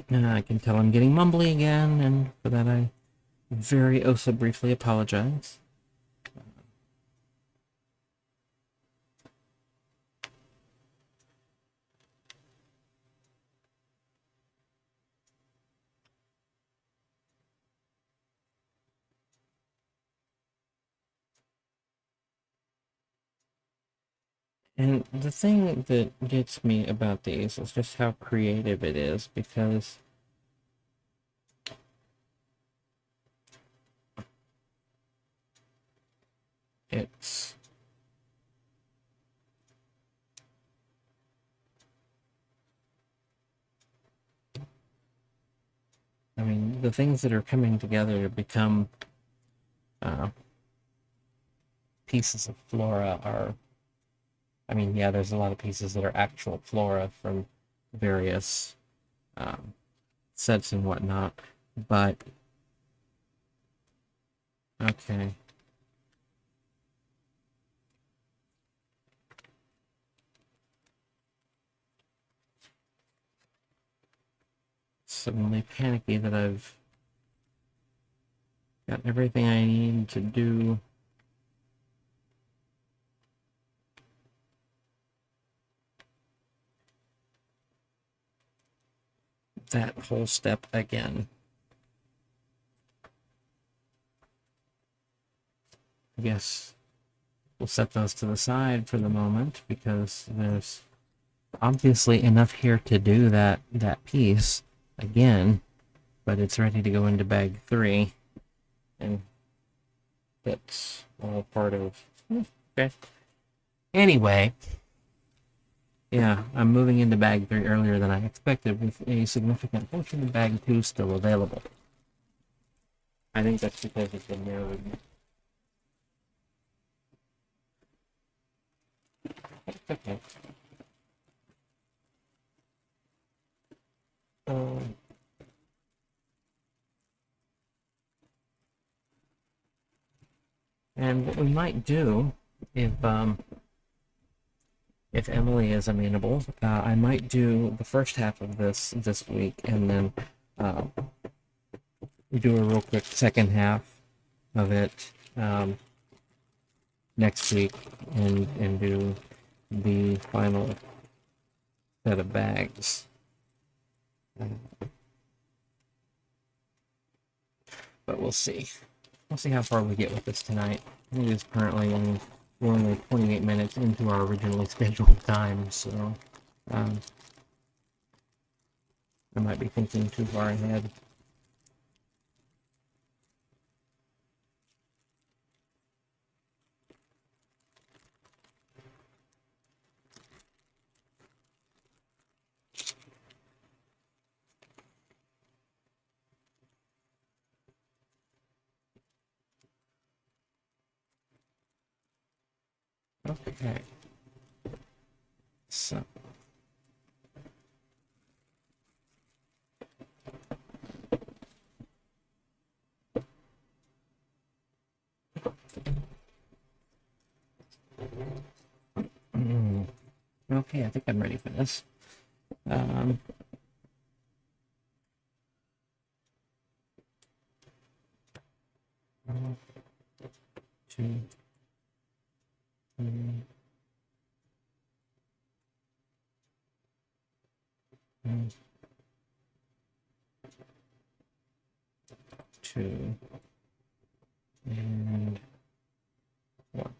I can tell I'm getting mumbly again, and for that I very oh so briefly apologize. And the thing that gets me about these is just how creative it is, because it's I mean, the things that are coming together to become pieces of flora are, I mean, yeah, there's a lot of pieces that are actual flora from various sets and whatnot, but okay. Suddenly panicky that I've got everything I need to do that whole step again. I guess we'll set those to the side for the moment, because there's obviously enough here to do that piece again, but it's ready to go into bag 3, and that's all part of okay. Anyway, yeah, I'm moving into bag 3 earlier than I expected, with a significant portion of bag 2 still available. I think that's because of the node. Okay. And what we might do, if Emily is amenable, I might do the first half of this week, and then do a real quick second half of it next week, and do the final set of bags. But we'll see. We'll see how far we get with this tonight. It is currently we're only 28 minutes into our originally scheduled time, so I might be thinking too far ahead. Okay. So Okay, I think I'm ready for this. Um, 1, 2, 3, 2, and 1.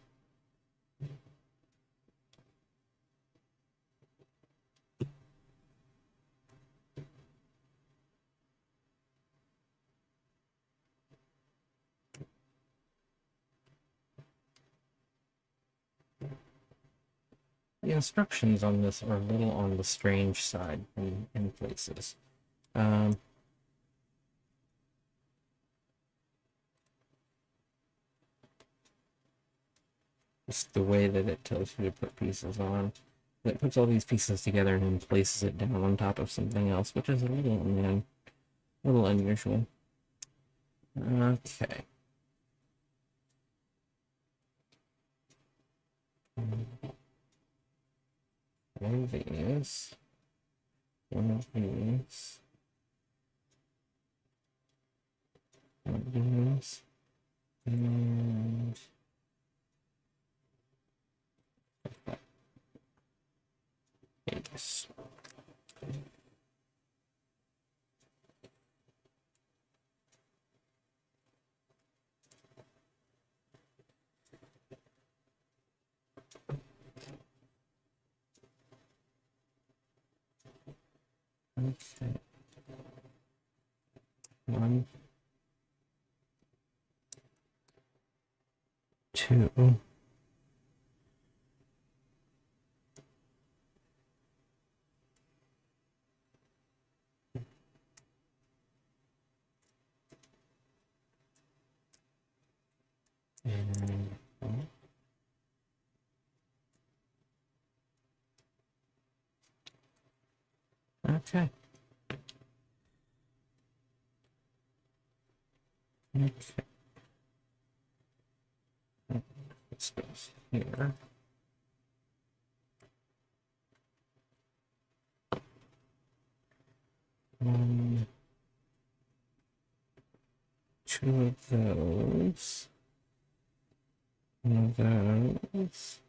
The instructions on this are a little on the strange side in places. Just the way that it tells you to put pieces on. It puts all these pieces together and then places it down on top of something else, which is a little unusual. Okay. One of these. One of these. One of these. And these. Okay. 1, 2. And 1. Okay. Okay. This goes here. One, 2 of those. One of those.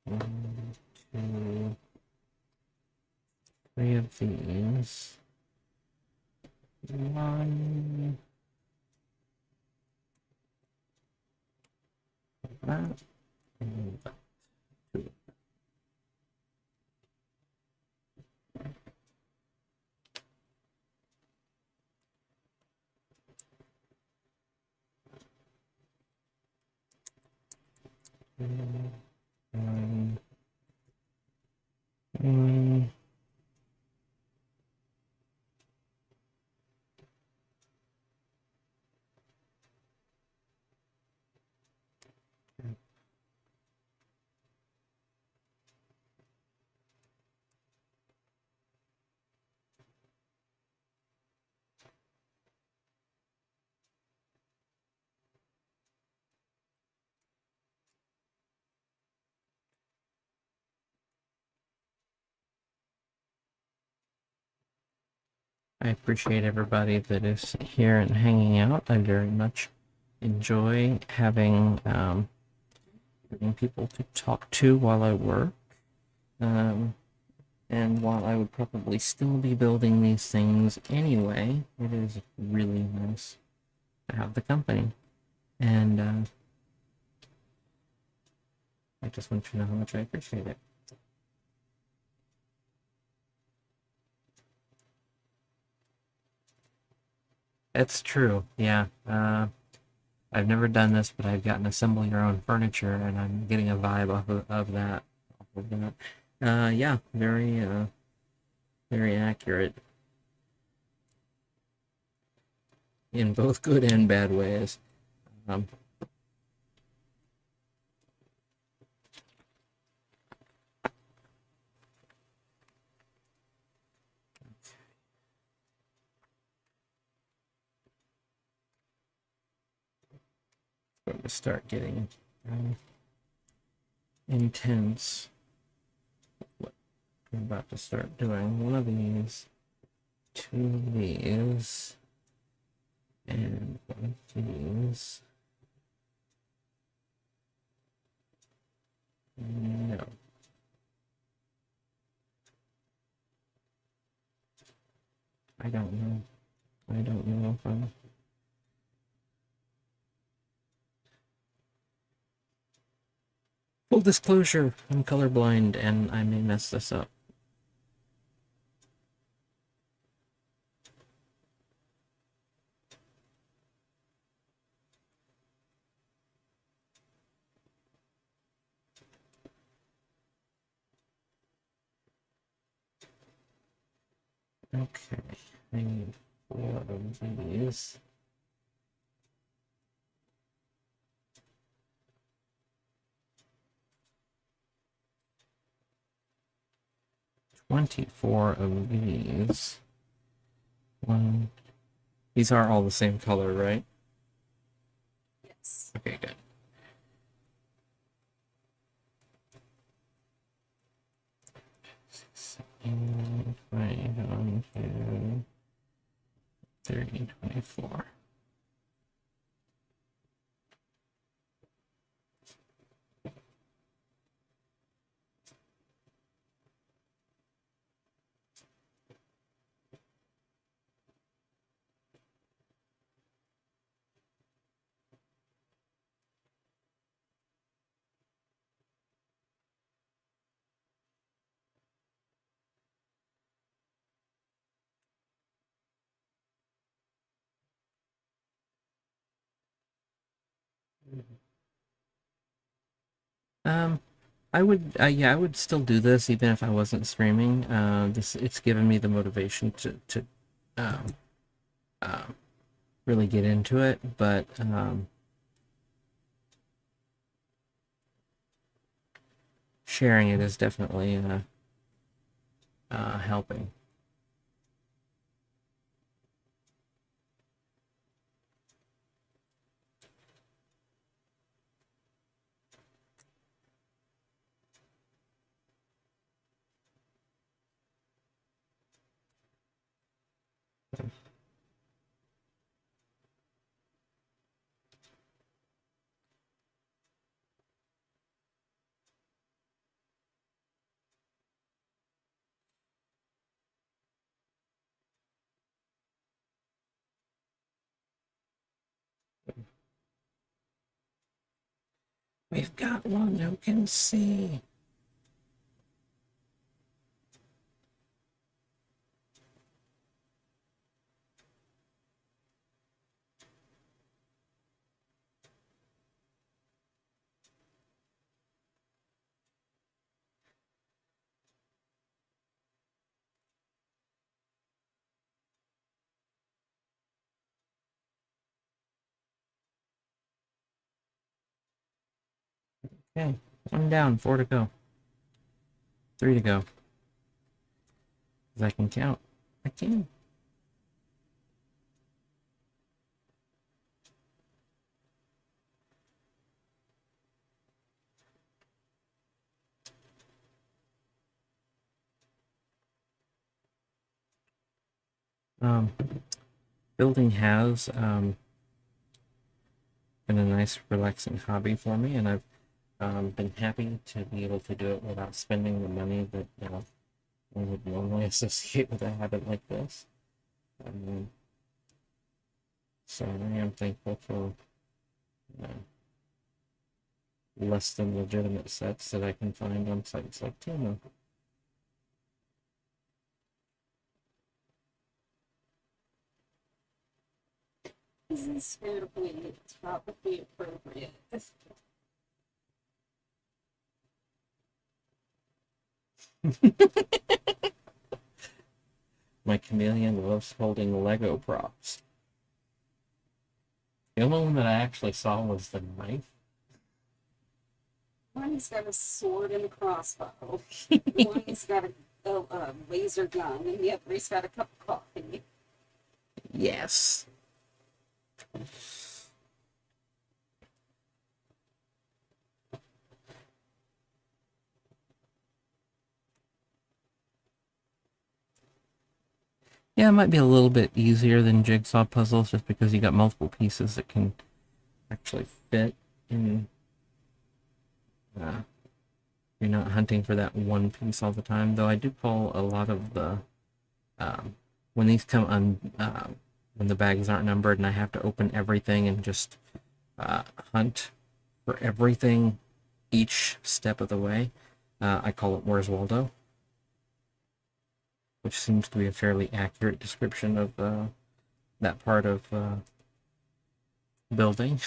One, 2, 3 of these. One of that. And that. 2. One. One. I appreciate everybody that is here and hanging out. I very much enjoy having people to talk to while I work. And while I would probably still be building these things anyway, it is really nice to have the company. And I just want you to know how much I appreciate it. It's true, yeah. I've never done this, but I've gotten assemble your own furniture, and I'm getting a vibe of that. Yeah, very accurate in both good and bad ways. Um, to start getting intense. What I'm about to start doing. One of these, two of these, and one of these. No. I don't know. I don't know if I'm... Full disclosure, I'm colorblind and I may mess this up. Okay, I need 4 of these. $24 of these. One. These are all the same color, right? Yes. Okay, good. Right on to 30, 24. I would, yeah, I would still do this even if I wasn't streaming. It's given me the motivation to um, um, really get into it, but sharing it is definitely helping. We've got one who can see. Okay, 1 down, 4 to go. 3 to go. 'Cause I can count. I can. Um, Building has been a nice, relaxing hobby for me, and I've been happy to be able to do it without spending the money that one would normally associate with a habit like this. Um, so I am thankful for uh, less than legitimate sets that I can find on sites like Temu. This is fairly topically appropriate. My chameleon loves holding Lego props. The only one that I actually saw was the knife. One's got a sword and a crossbow. One's got a laser gun, and the other's got a cup of coffee. Yes. Yeah, it might be a little bit easier than jigsaw puzzles just because you got multiple pieces that can actually fit in. Uh, you're not hunting for that one piece all the time, though I do pull a lot of the um, when these come on when the bags aren't numbered and I have to open everything and just hunt for everything each step of the way. I call it Where's Waldo, which seems to be a fairly accurate description of that part of building.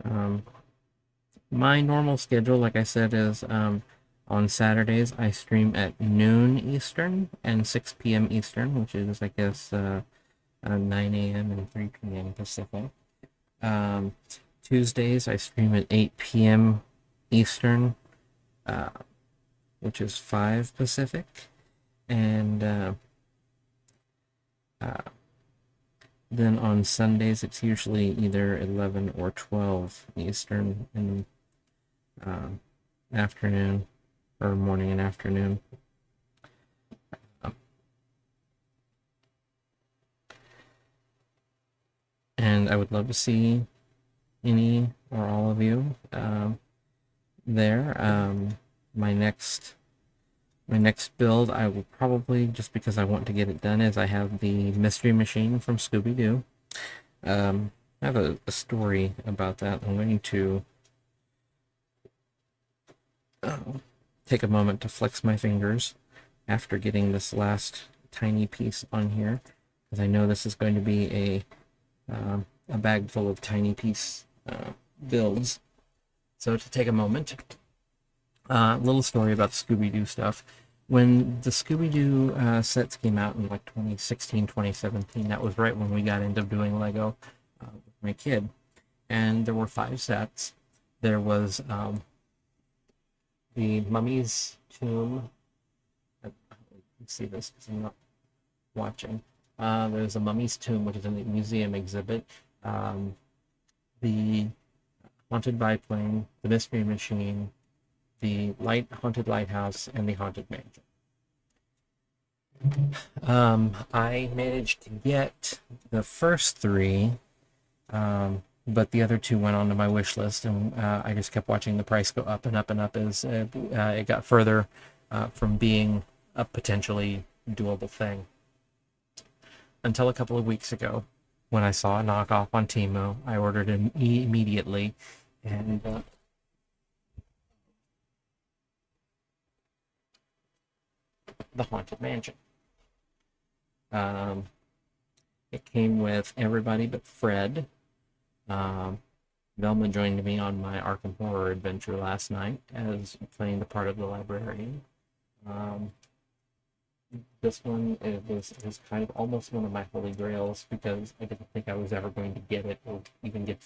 Um, my normal schedule, like I said, is on Saturdays I stream at noon Eastern and 6 p.m. Eastern, which is, I guess, 9 a.m. and 3 p.m. Pacific. Um, Tuesdays I stream at 8 p.m. Eastern, uh, which is 5 Pacific. And uh, then on Sundays it's usually either 11 or 12 Eastern in afternoon or morning and afternoon. And I would love to see any or all of you there. My next build, I will probably, just because I want to get it done, is I have the Mystery Machine from Scooby-Doo. I have a story about that. I'm going to take a moment to flex my fingers after getting this last tiny piece on here, because I know this is going to be a bag full of tiny piece builds. So to take a moment, little story about Scooby-Doo stuff. When the Scooby-Doo sets came out in like 2016, 2017, that was right when we got into doing Lego with my kid. And there were 5 sets. There was the Mummy's Tomb. I can see this because I'm not watching. There's a Mummy's Tomb, which is in the museum exhibit. The Haunted Biplane, the Mystery Machine, the Haunted Lighthouse, and the Haunted Mansion. I managed to get the first 3, but the other 2 went onto my wish list, and I just kept watching the price go up and up and up as it got further from being a potentially doable thing. Until a couple of weeks ago, when I saw a knockoff on Temu, I ordered it immediately, and the Haunted Mansion. It came with everybody but Fred. Velma joined me on my Arkham Horror adventure last night as playing the part of the librarian. This one was kind of almost one of my holy grails because I didn't think I was ever going to get it or even get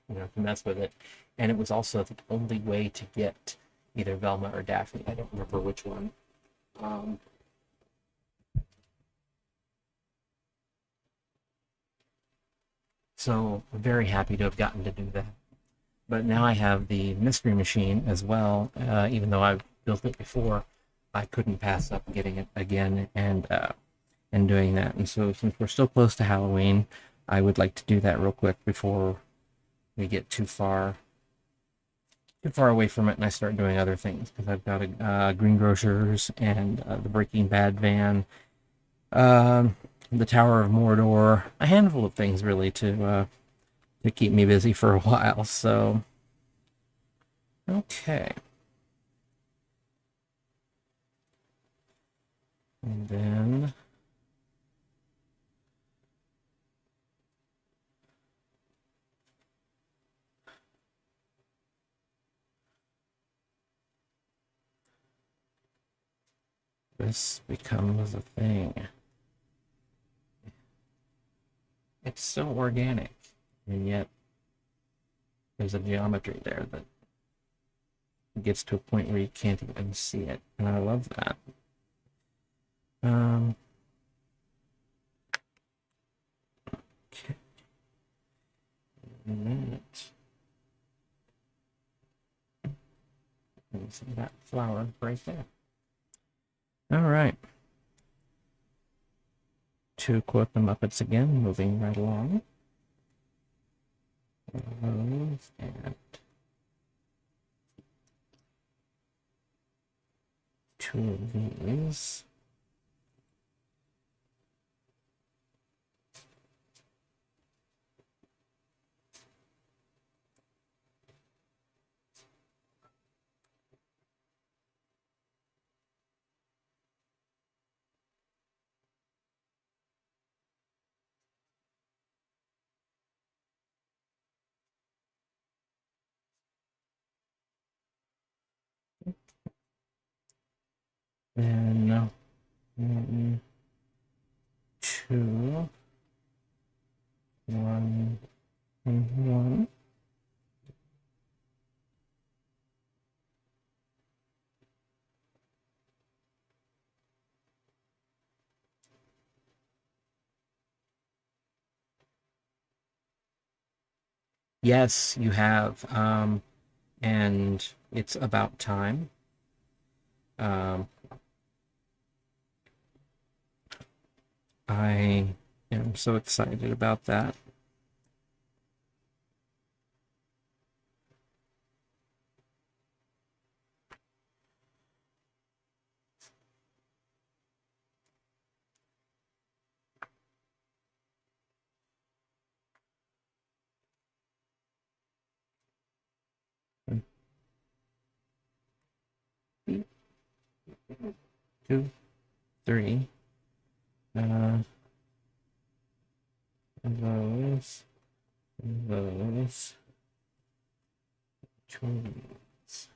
to mess with it, and it was also the only way to get either Velma or Daphne. I don't remember which one. So I'm very happy to have gotten to do that. But now I have the Mystery Machine as well. Even though I've built it before, I couldn't pass up getting it again and doing that. And so since we're still close to Halloween, I would like to do that real quick before we get too far away from it and I start doing other things, because I've got a Greengrocers and the Breaking Bad van, the Tower of Mordor, a handful of things really to keep me busy for a while. So okay, and then this becomes a thing. It's so organic, and yet there's a geometry there that It gets to a point where you can't even see it, and I love that. Okay. And see that flower right there. All right. To quote the Muppets again, moving right along. And two of these. Then two, one, and one. Yes, you have. And it's about time. Um, I am so excited about that. Two, three. Those, those, twins.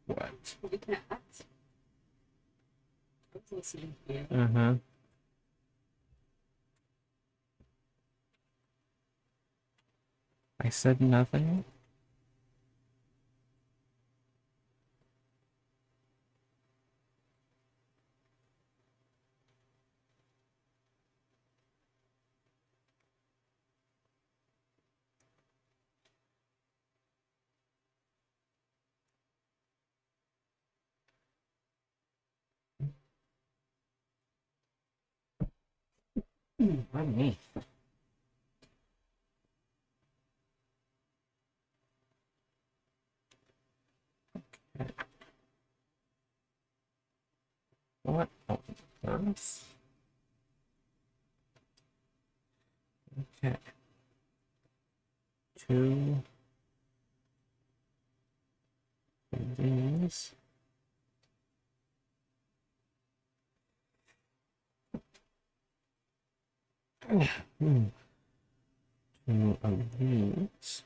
What? Yeah. I was listening to you. Uh-huh. I said nothing. Pardon me. What on earth? Okay. Two of these. Two of these.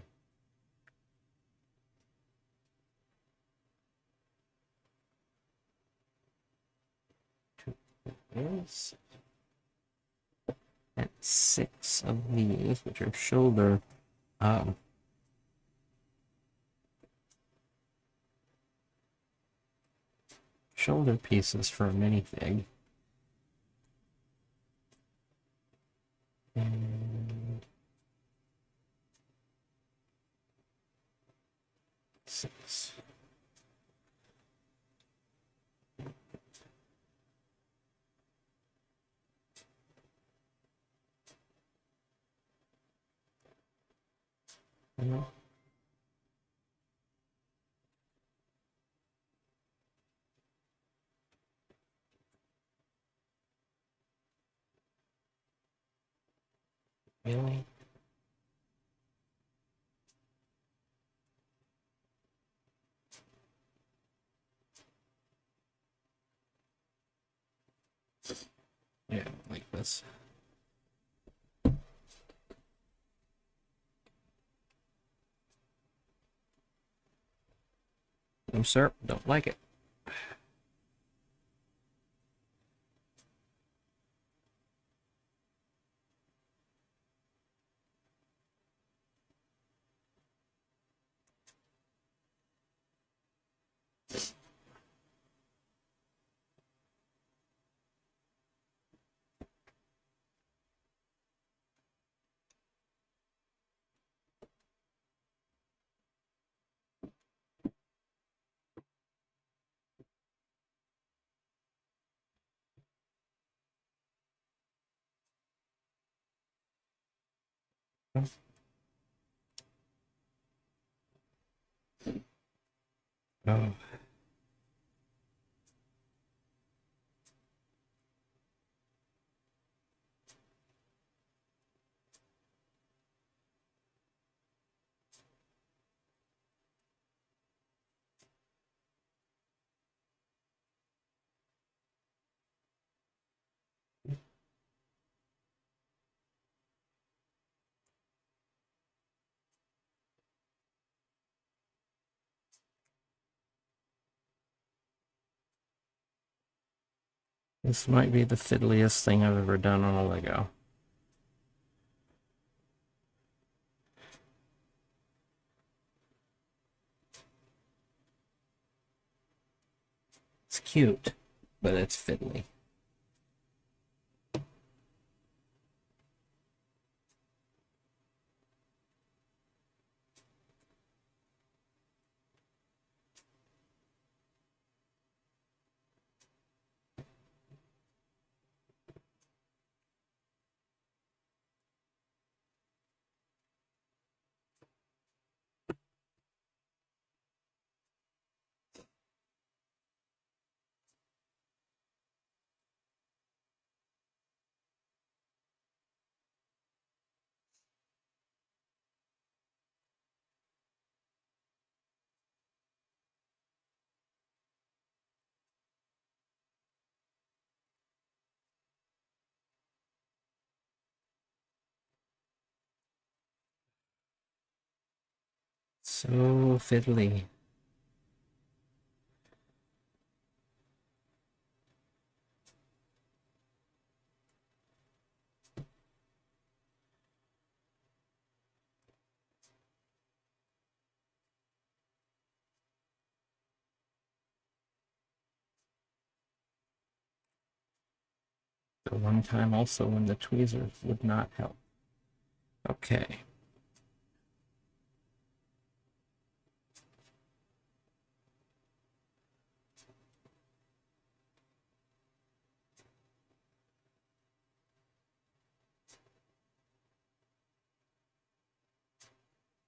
Two of these. And six of these, which are um, shoulder pieces for a minifig. And six. No. Really? Yeah, like this. No, sir, don't like it. Oh. This might be the fiddliest thing I've ever done on a Lego. It's cute, but it's fiddly. So fiddly. The one time also when the tweezers would not help. Okay.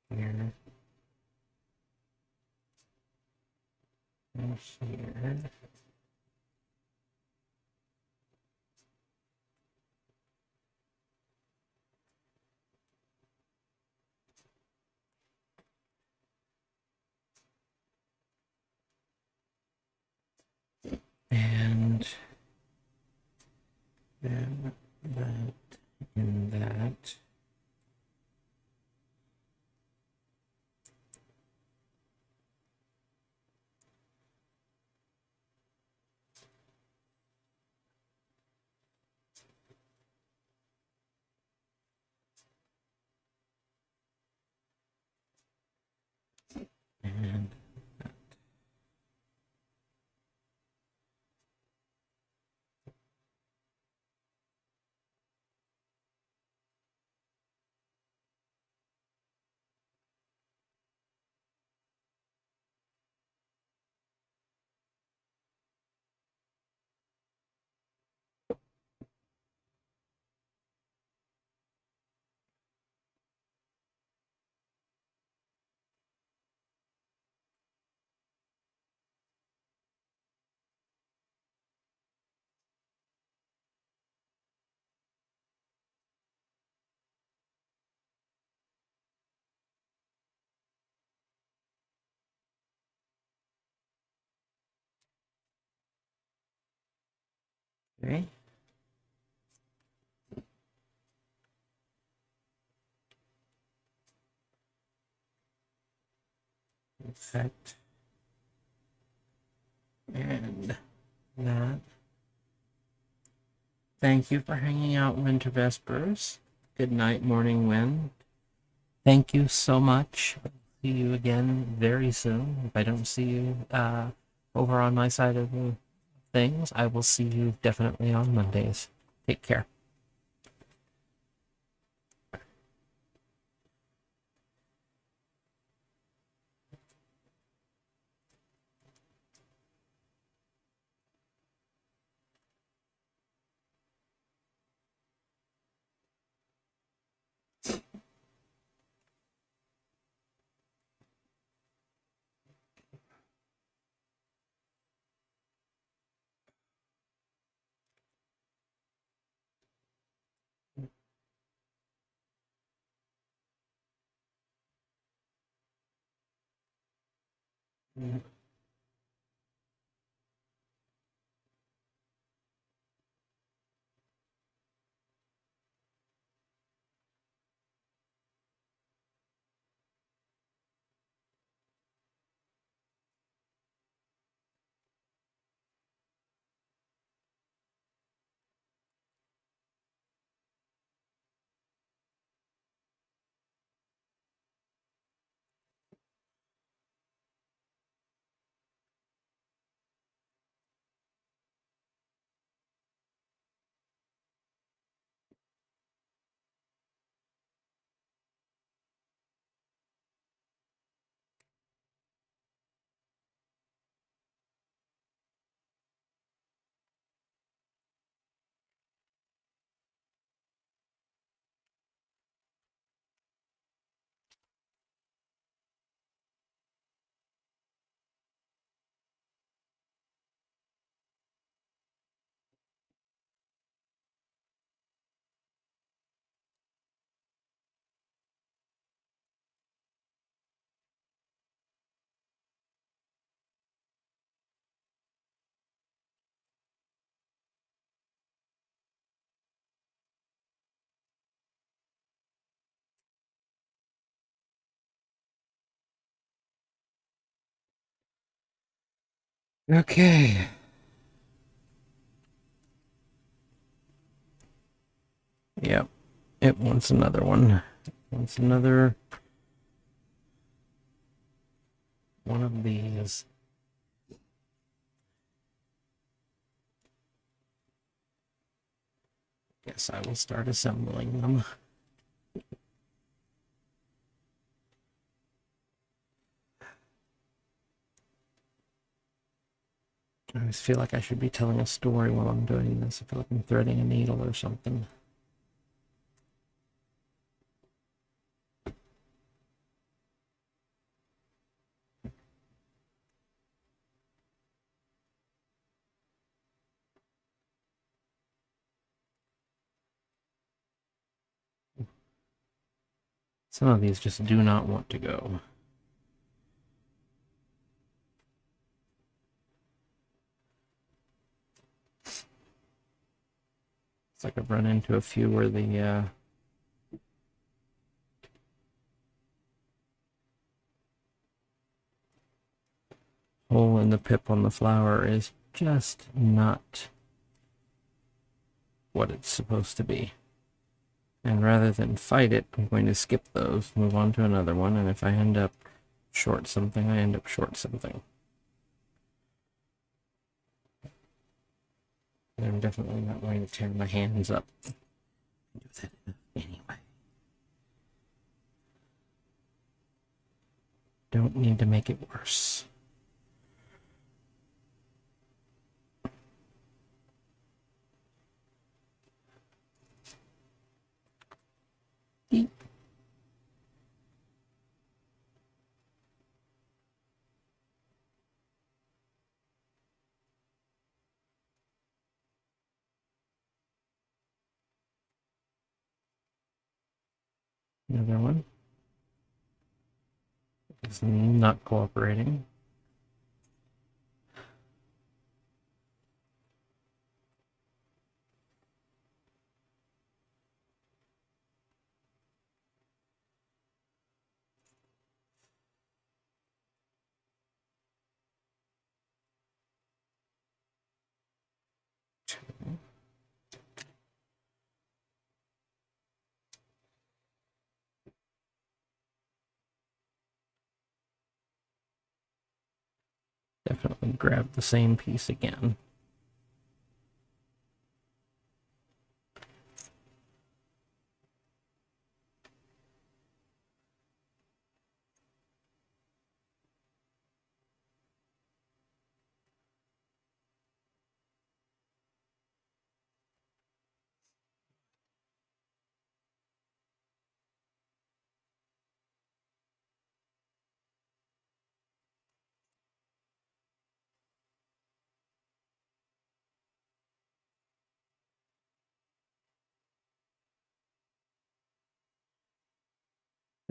Here. And here. And then that and that. And okay. Perfect. And that. Thank you for hanging out, Winter Vespers. Good night, Morning Wind. Thank you so much. See you again very soon. If I don't see you over on my side of the things, I will see you definitely on Mondays. Take care. Okay. Yep. It wants another one. It wants another one of these. Guess I will start assembling them. I always feel like I should be telling a story while I'm doing this. I feel like I'm threading a needle or something. Some of these just do not want to go. It's like I've run into a few where the hole in the pip on the flower is just not what it's supposed to be. And rather than fight it, I'm going to skip those, move on to another one, and if I end up short something, I end up short something. And I'm definitely not going to tear my hands up. Do that anyway. Don't need to make it worse. Eep. Another one. It's not cooperating. up and grab the same piece again.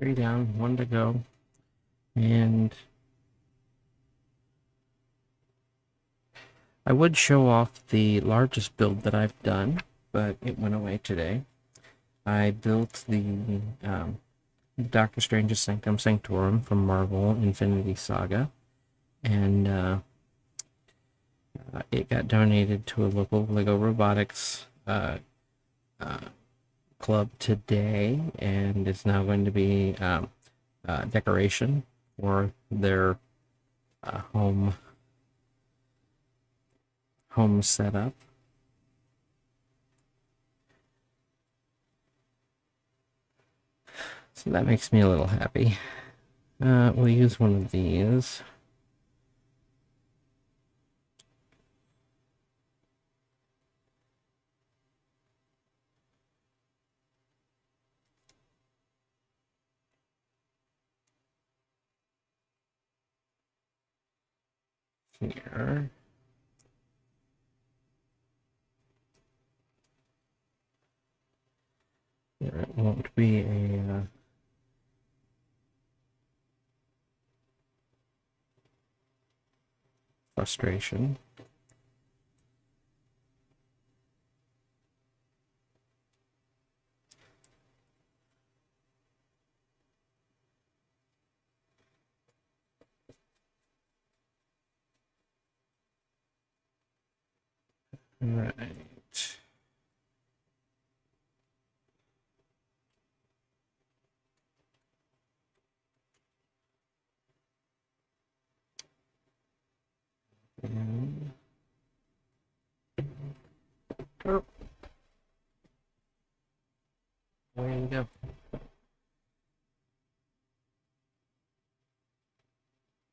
Three down, one to go. And I would show off the largest build that I've done, but it went away today. I built the Doctor Strange's Sanctum Sanctorum from Marvel Infinity Saga, and it got donated to a local Lego Robotics club today, and it's now going to be decoration for their home setup. So that makes me a little happy. We'll use one of these. Here. There won't be a frustration. Right. And oh, way to go.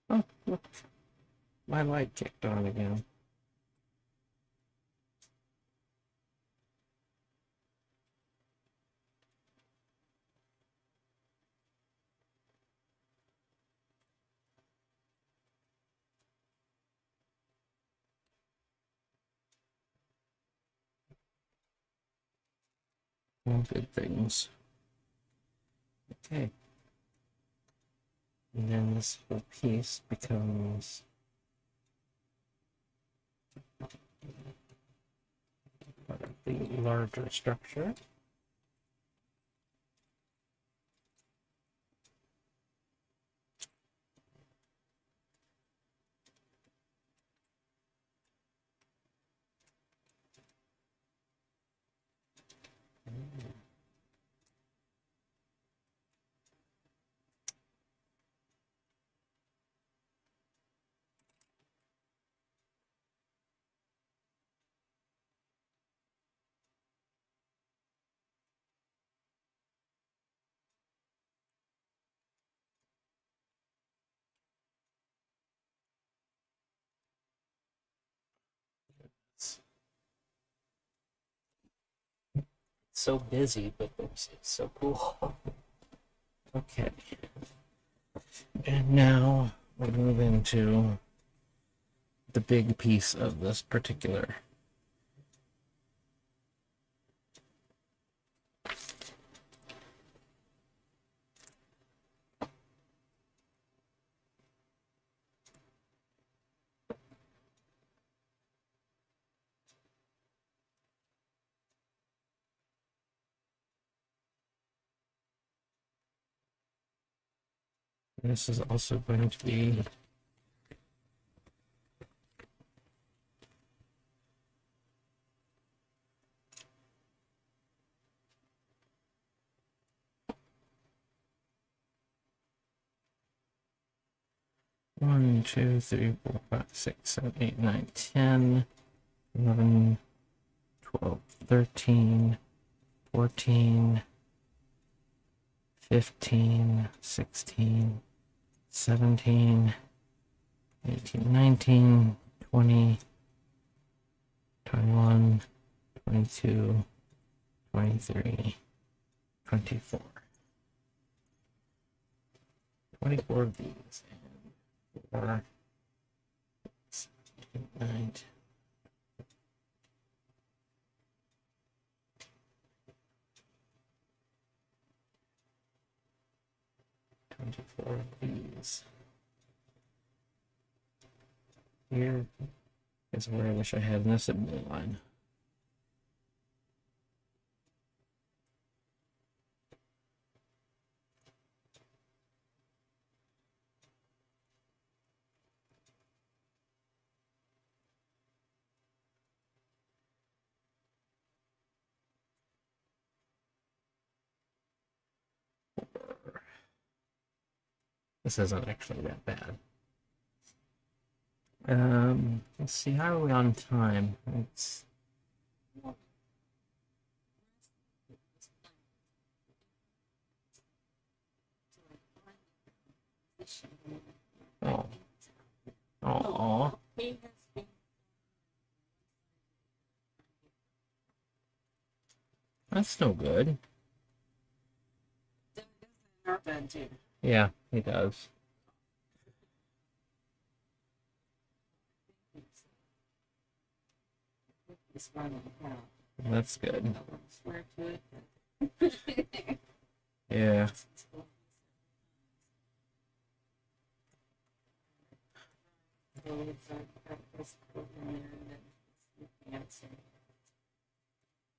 Oh, look. My light kicked on again. All good things. Okay. And then this whole piece becomes part of the larger structure. It's so busy, but it's so cool. Okay. And now we move into the big piece of this particular this is also going to be 1, 2, 3, 4, 5, 6, 7, 8, 9, 10, 11, 12, 13, 14, 15, 16, 17, 18, 19, 20, 21, 22, 23, 24. 24 of these. And 4, 6, 8, 9, 24 of these. Here is where I wish I had an assembly line. This isn't actually that bad. Let's see, how are we on time? It's oh, oh, He has been that's no good. doing this in our bed too. Yeah, he does. He's running out. That's good. I won't swear to it. Yeah.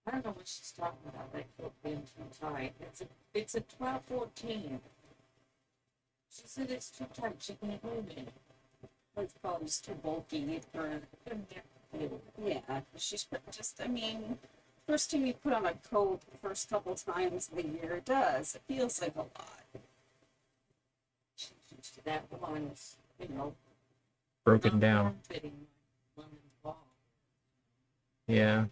I don't know what she's talking about, that coat being too tight. It's a 12-14. She said it's too tight, she can't move it. It's probably just too bulky for her. Yeah, I mean, first time you put on a coat the first couple times of the year, it does. It feels like a lot. She's used to that one, Broken down. Fitting lemon ball. Yeah.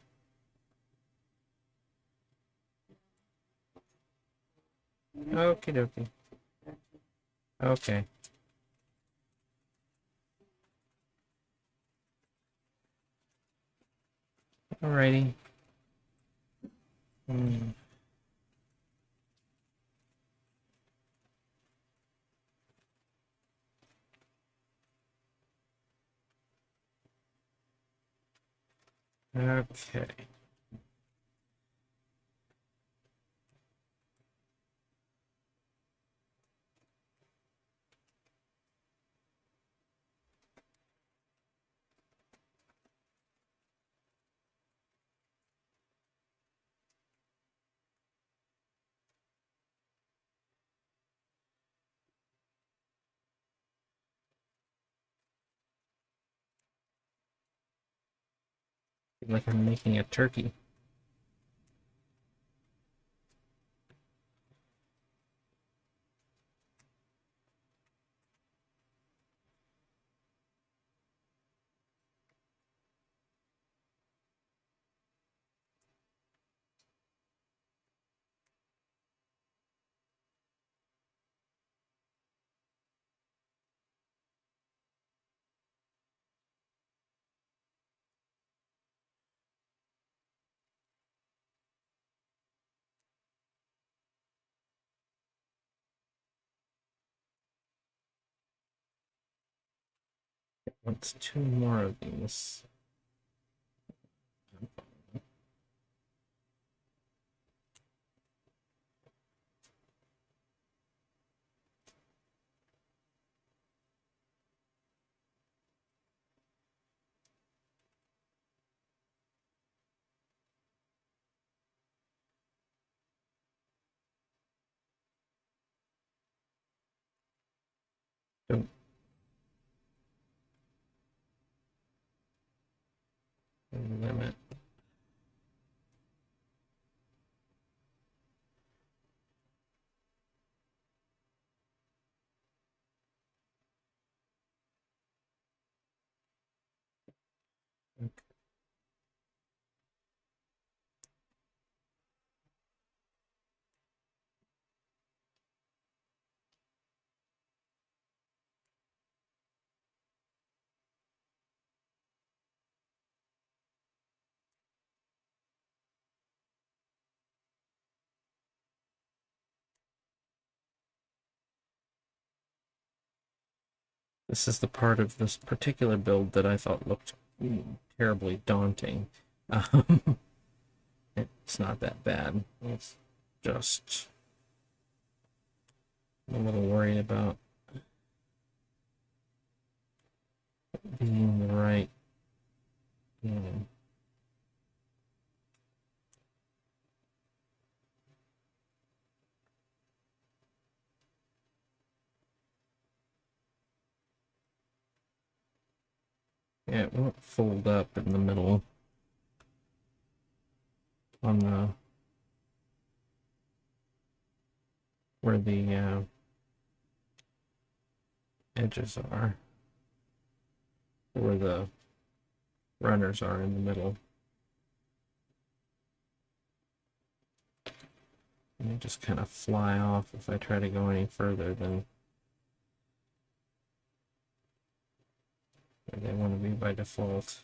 Okie dokie. Okay. Alrighty. Okay. Like I'm making a turkey. What's 2 more of these? This is the part of this particular build that I thought looked terribly daunting. Um, it's not that bad. It's just I'm a little worried about being the right. Yeah, it won't fold up in the middle on the where the edges are, where the runners are in the middle. And they just kind of fly off if I try to go any further than where they want to be by default.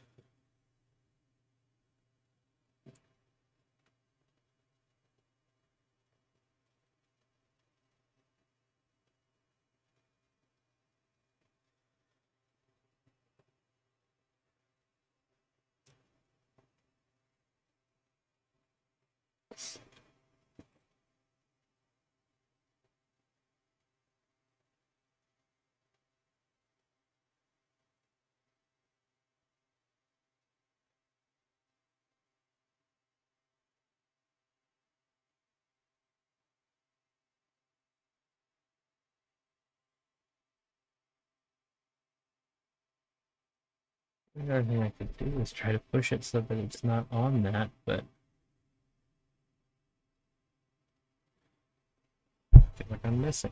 The other thing I could do is try to push it so that it's not on that, but I feel like I'm missing.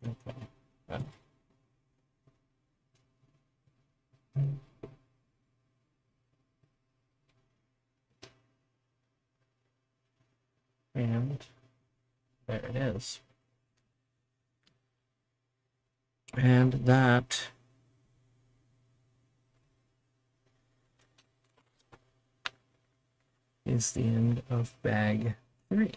Okay. Well. And there it is. And that is the end of bag 3.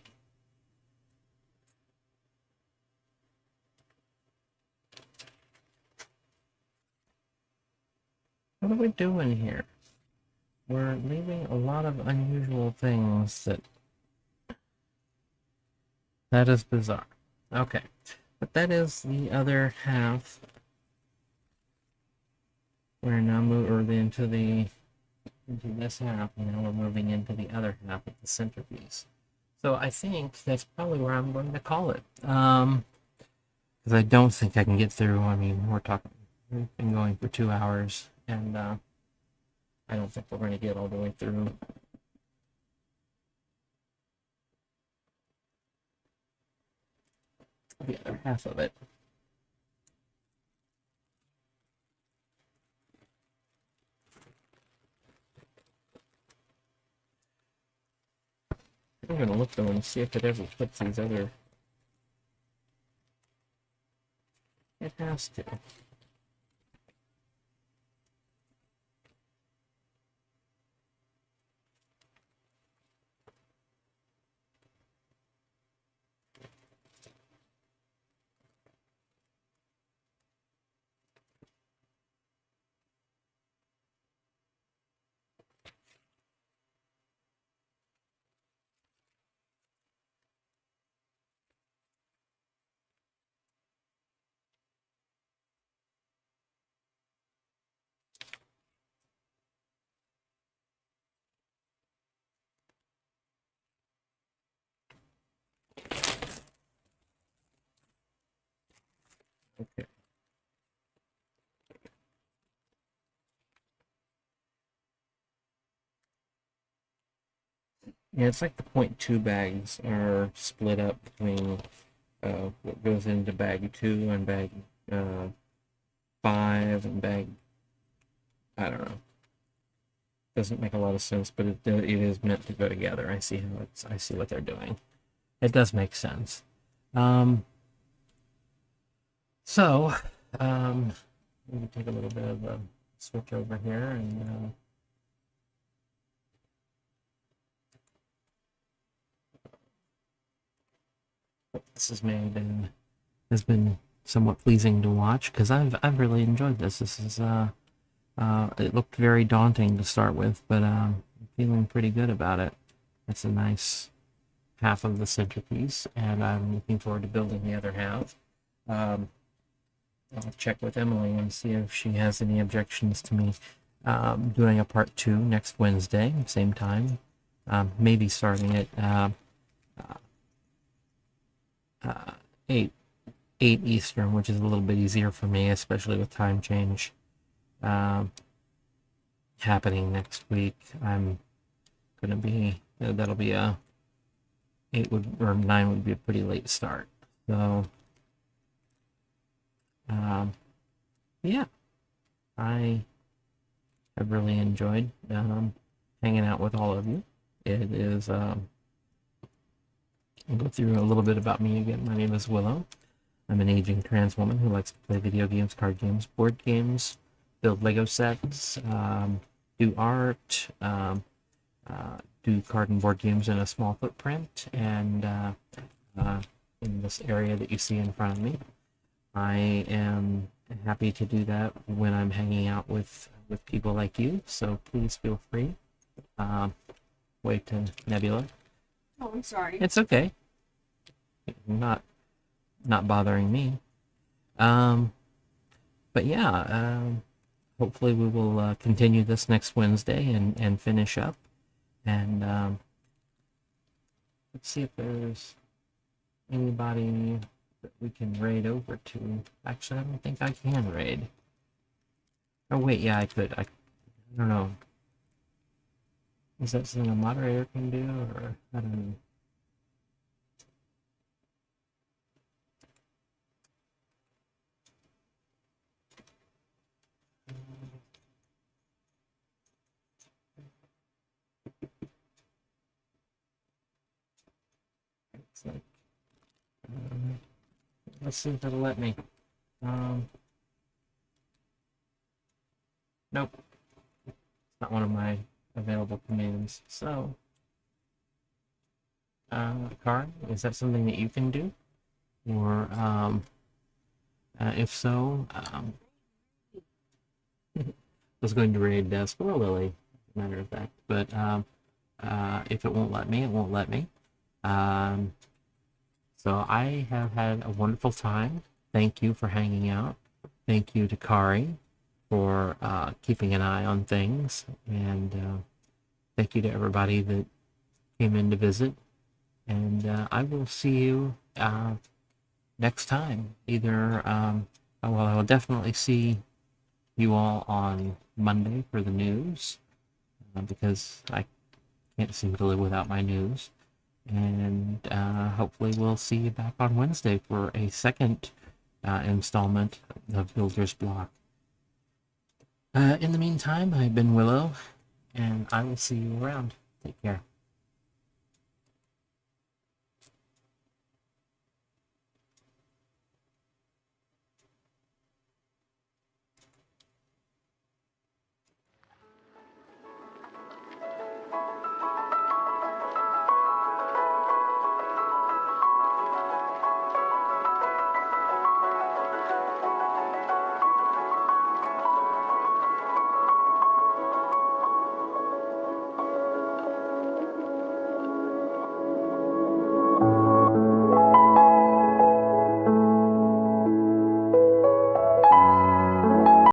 What are we doing here? We're leaving a lot of unusual things that is bizarre. Okay, but that is the other half. We're now moving into this half, and now we're moving into the other half of the centerpiece. So I think that's probably where I'm going to call it. Because I don't think I can get through. I mean, we've been going for 2 hours, and I don't think we're going to get all the way through. The other half of it. I'm going to look though and see if it ever puts these other. It has to. Okay. Yeah, it's like the 0.2 bags are split up between what goes into bag 2 and bag 5 and bag. I don't know. Doesn't make a lot of sense, but it is meant to go together. I see what they're doing. It does make sense. So, let me take a little bit of a switch over here and what this is made and has been somewhat pleasing to watch because I've really enjoyed this. This is it looked very daunting to start with, but I'm feeling pretty good about it. It's a nice half of the centerpiece, and I'm looking forward to building the other half. Um, I'll check with Emily and see if she has any objections to me doing a part 2 next Wednesday, same time. Maybe starting at 8 Eastern, which is a little bit easier for me, especially with time change happening next week. I'm gonna be that'll be a 9 would be a pretty late start. So yeah, I have really enjoyed hanging out with all of you. It is I'll go through a little bit about me again. My name is Willow. I'm an aging trans woman who likes to play video games, card games, board games, build Lego sets, do art, do card and board games in a small footprint, and in this area that you see in front of me. I am happy to do that when I'm hanging out with people like you, so please feel free. Wave to Nebula. Oh, I'm sorry. It's okay. Not bothering me. But yeah, hopefully we will continue this next Wednesday and finish up. And let's see if there's anybody that we can raid over to. Actually, I don't think I can raid. Oh wait, yeah, I could. I don't know. Is that something a moderator can do, or I don't know. It's like, let's see if it'll let me. Nope. It's not one of my available commands. So, Karin, is that something that you can do? Or, if so, I was going to raid Squirrel Lily, as a matter of fact. But, if it won't let me, it won't let me. So I have had a wonderful time. Thank you for hanging out. Thank you to Kari for keeping an eye on things. And thank you to everybody that came in to visit. And I will see you next time. Either, well, I will definitely see you all on Monday for the news. Because I can't seem to live without my news. And hopefully we'll see you back on Wednesday for a second installment of Builder's Block. In the meantime, I've been Willow, and I will see you around. Take care.